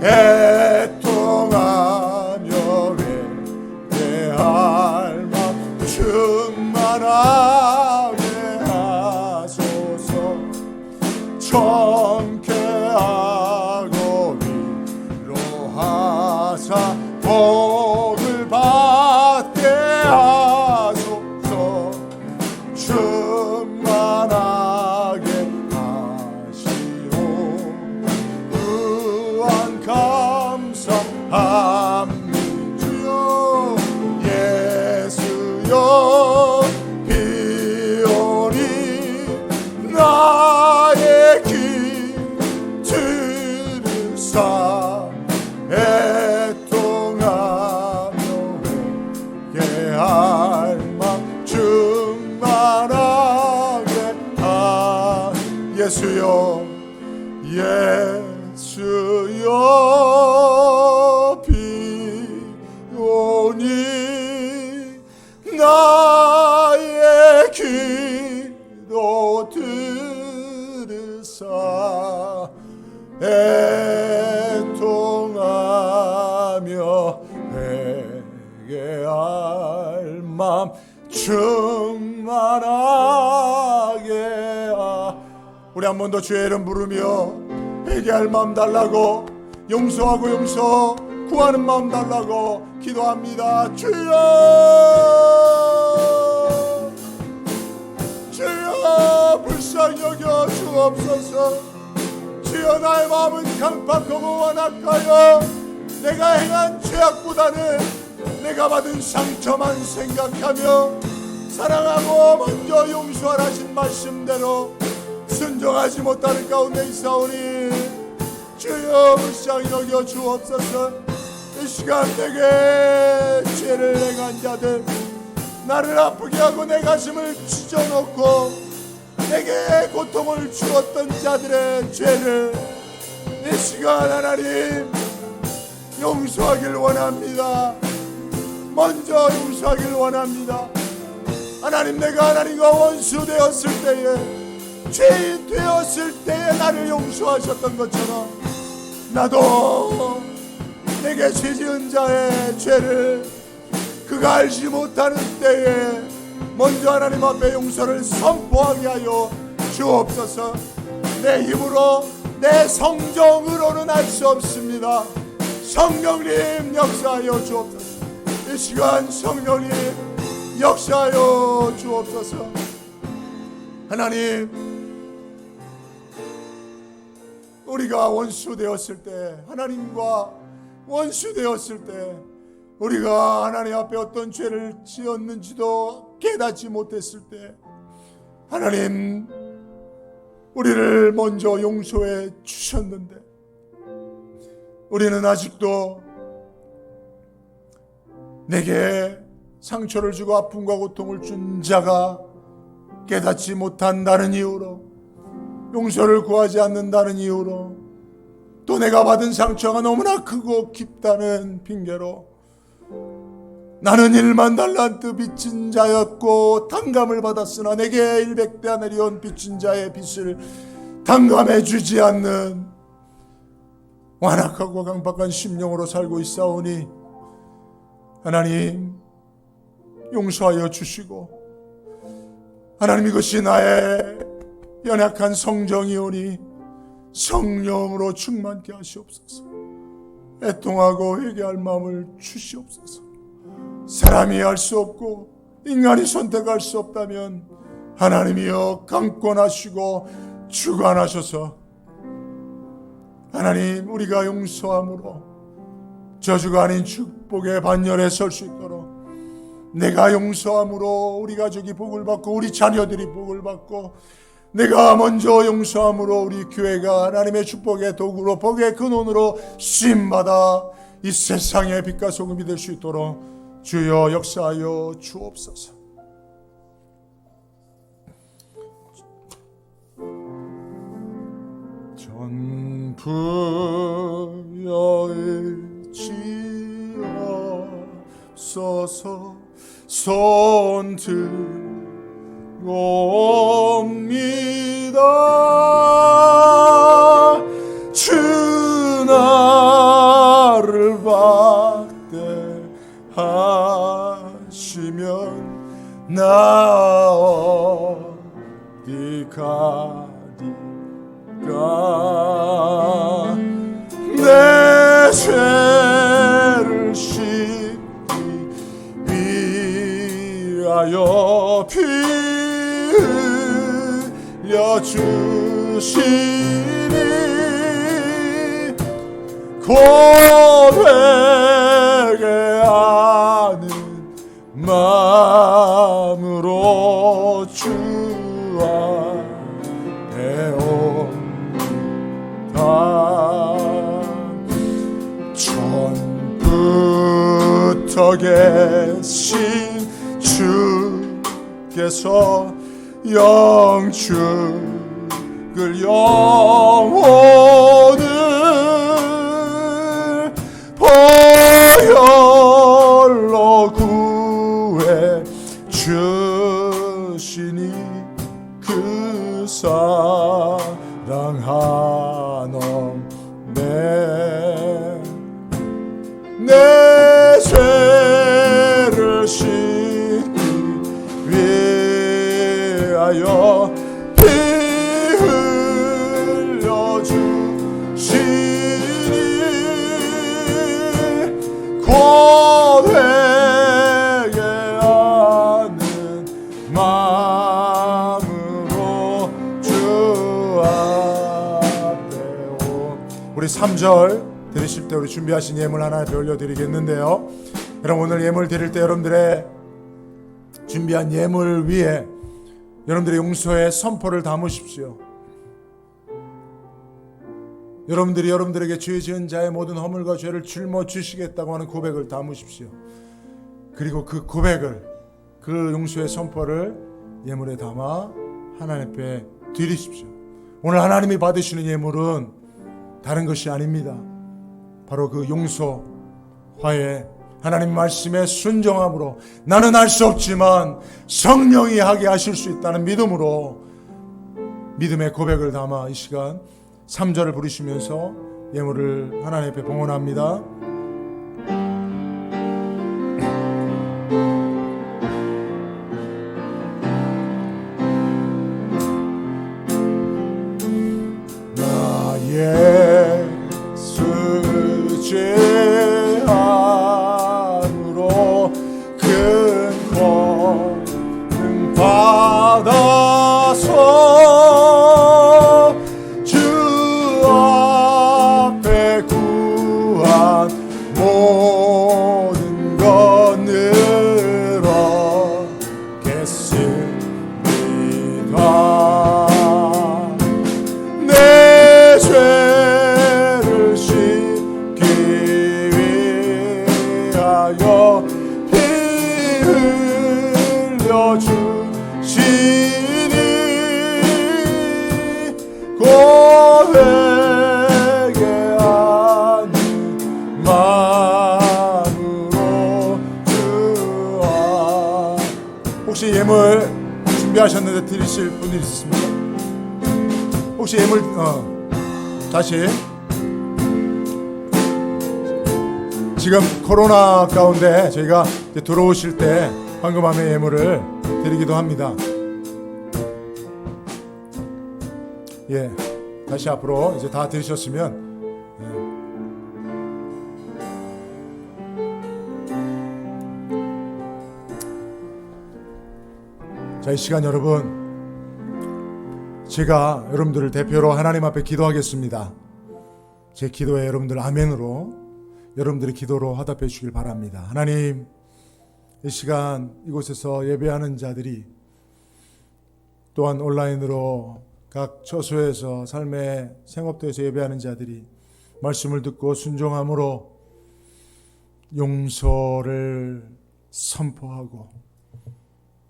애통하며 회개할 맘 충만하게 하소서. 정케하고 위로하사 복을 받게 하소서. 충만하게 하시오. 무한 감사합니다. 주여 예수여 비오니 나의 길 들으사 애통하며 회개할 맘 충만하게 예수여 예수여 비오니 나의 기도 들으사 애통하며 회개할 맘 충만하게 우리 한 번 더 주의 이름 부르며 회개할 마음 달라고, 용서하고 용서 구하는 마음 달라고 기도합니다. 주여 주여 불쌍히 여겨 주옵소서. 주여 나의 마음은 강팍하고 완악하여 내가 행한 죄악보다는 내가 받은 상처만 생각하며 사랑하고 먼저 용서하라신 말씀대로 순종하지 못하는 가운데 있사오니 주여 불쌍히 여겨 주옵소서. 이 시간 내게 죄를 행한 자들, 나를 아프게 하고 내 가슴을 찢어놓고 내게 고통을 주었던 자들의 죄를 이 시간 하나님 용서하길 원합니다. 먼저 용서하길 원합니다. 하나님, 내가 하나님과 원수 되었을 때에, 죄인 되었을 때에 나를 용서하셨던 것처럼 나도 내게 죄지은 자의 죄를 그가 알지 못하는 때에 먼저 하나님 앞에 용서를 선포하게 하여 주옵소서. 내 힘으로 내 성정으로는 할 수 없습니다. 성령님 역사하여 주옵소서. 이 시간 성령님 역사하여 주옵소서. 하나님, 우리가 원수 되었을 때, 하나님과 원수 되었을 때 우리가 하나님 앞에 어떤 죄를 지었는지도 깨닫지 못했을 때 하나님 우리를 먼저 용서해 주셨는데 우리는 아직도 내게 상처를 주고 아픔과 고통을 준 자가 깨닫지 못한다는 이유로, 용서를 구하지 않는다는 이유로, 또 내가 받은 상처가 너무나 크고 깊다는 핑계로 나는 1만 달란트 빚진 자였고 탕감을 받았으나 내게 100대 내려온 빚진 자의 빚을 탕감해 주지 않는 완악하고 강박한 심령으로 살고 있사오니 하나님 용서하여 주시고, 하나님 이것이 나의 연약한 성정이오니 성령으로 충만케 하시옵소서. 애통하고 회개할 마음을 주시옵소서. 사람이 할 수 없고 인간이 선택할 수 없다면 하나님이여 강권하시고 주관하셔서 하나님 우리가 용서함으로 저주가 아닌 축복의 반열에 설 수 있도록, 내가 용서함으로 우리 가족이 복을 받고 우리 자녀들이 복을 받고, 내가 먼저 용서함으로 우리 교회가 하나님의 축복의 도구로 복의 근원으로 쓰임받아 이 세상의 빛과 소금이 될 수 있도록 주여 역사하여 주옵소서. 전부여 의지하소서. 손 들옵니다. 주 나를 박대하시면 나 어디 가리까. 내 죄를 씻기 위하여 피 흘려 주시니 고백하는 마음으로 주 앞에 옵니다. 처음부터 계신 주께서 영축을 영혼을 보혈로 구해 주시니 그 사랑 한없네. 내 죄를 씻기 위하여 피 흘려 주시니 고백하는 마음으로 주 앞에 오. 우리 3절 드리실 때 우리 준비하신 예물 하나 올려드리겠는데요. 여러분, 오늘 예물 드릴 때 여러분들의 준비한 예물 위에 여러분들의 용서의 선포를 담으십시오. 여러분들이 여러분들에게 죄 지은 자의 모든 허물과 죄를 짊어지시겠다고 하는 고백을 담으십시오. 그리고 그 고백을, 그 용서의 선포를 예물에 담아 하나님 앞에 드리십시오. 오늘 하나님이 받으시는 예물은 다른 것이 아닙니다. 바로 그 용서, 화해, 하나님 말씀에 순종함으로 나는 할 수 없지만 성령이 하게 하실 수 있다는 믿음으로 믿음의 고백을 담아 이 시간 3절을 부르시면서 예물을 하나님 앞에 봉헌합니다. 나의 죄 안으로 큰 권능 받아서 주 앞에 구한 모든 것 늘어겠습니다. 내 죄를 씻기 위하여 피 흘려 주시니 고백하는 마음으로 주 앞. 혹시 예물 준비하셨는데 드리실 분이 있습니까? 혹시 예물 다시 지금 코로나 가운데 저희가 이제 들어오실 때 황금함의 예물을 드리기도 합니다. 예, 다시 앞으로 이제 다 드리셨으면 자, 이 시간 여러분, 제가 여러분들을 대표로 하나님 앞에 기도하겠습니다. 제 기도에 여러분들 아멘으로 여러분들의 기도로 화답해 주시길 바랍니다. 하나님, 이 시간 이곳에서 예배하는 자들이 또한 온라인으로 각 처소에서 삶의 생업도에서 예배하는 자들이 말씀을 듣고 순종함으로 용서를 선포하고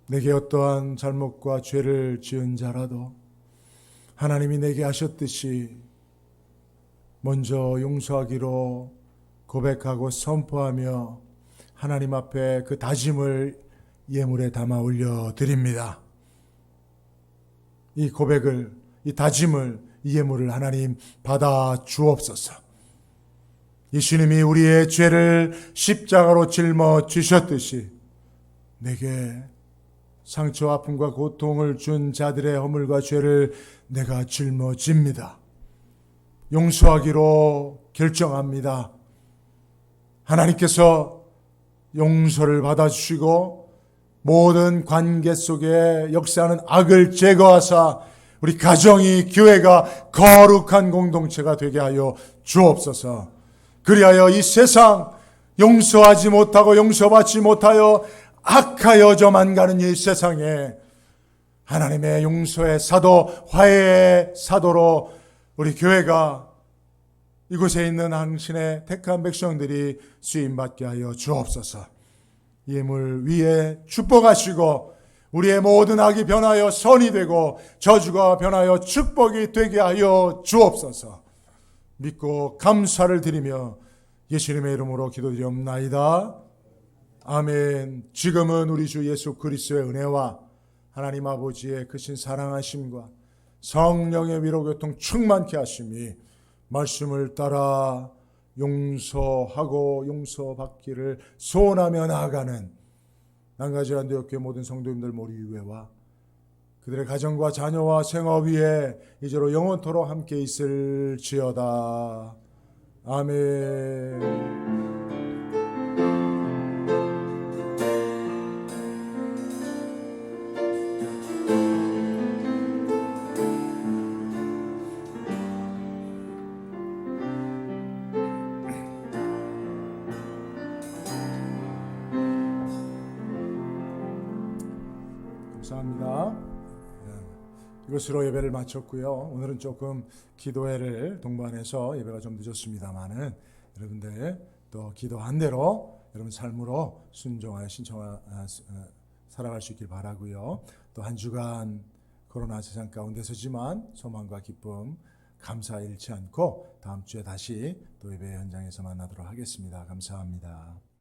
내게 어떠한 잘못과 죄를 지은 자라도 하나님이 내게 하셨듯이 먼저 용서하기로 고백하고 선포하며 하나님 앞에 그 다짐을 예물에 담아 올려드립니다. 이 고백을, 이 다짐을, 이 예물을 하나님 받아 주옵소서. 예수님이 우리의 죄를 십자가로 짊어지셨듯이 내게 상처, 아픔과 고통을 준 자들의 허물과 죄를 내가 짊어집니다. 용서하기로 결정합니다. 하나님께서 용서를 받아주시고 모든 관계 속에 역사하는 악을 제거하사 우리 가정이, 교회가 거룩한 공동체가 되게 하여 주옵소서. 그리하여 이 세상 용서하지 못하고 용서받지 못하여 악하여져만 가는 이 세상에 하나님의 용서의 사도, 화해의 사도로 우리 교회가 이곳에 있는 당신의 택한 백성들이 쓰임받게 하여 주옵소서. 예물 위에 축복하시고 우리의 모든 악이 변하여 선이 되고 저주가 변하여 축복이 되게 하여 주옵소서. 믿고 감사를 드리며 예수님의 이름으로 기도드리옵나이다. 아멘. 지금은 우리 주 예수 그리스도의 은혜와 하나님 아버지의 크신 사랑하심과 성령의 위로 교통 충만케 하심이 말씀을 따라 용서하고 용서받기를 소원하며 나아가는 난가지란 교회 모든 성도님들 모두 위에와 그들의 가정과 자녀와 생업 위에 이제로 영원토록 함께 있을지어다. 아멘. 감사합니다. 이것으로 예배를 마쳤고요. 오늘은 조금 기도회를 동반해서 예배가 좀 늦었습니다만은 여러분들 또 기도한 대로 여러분 삶으로 순종하여 살아갈 수 있길 바라고요. 또 한 주간 코로나 세상 가운데서지만 소망과 기쁨 감사 잃지 않고 다음 주에 다시 또 예배 현장에서 만나도록 하겠습니다. 감사합니다.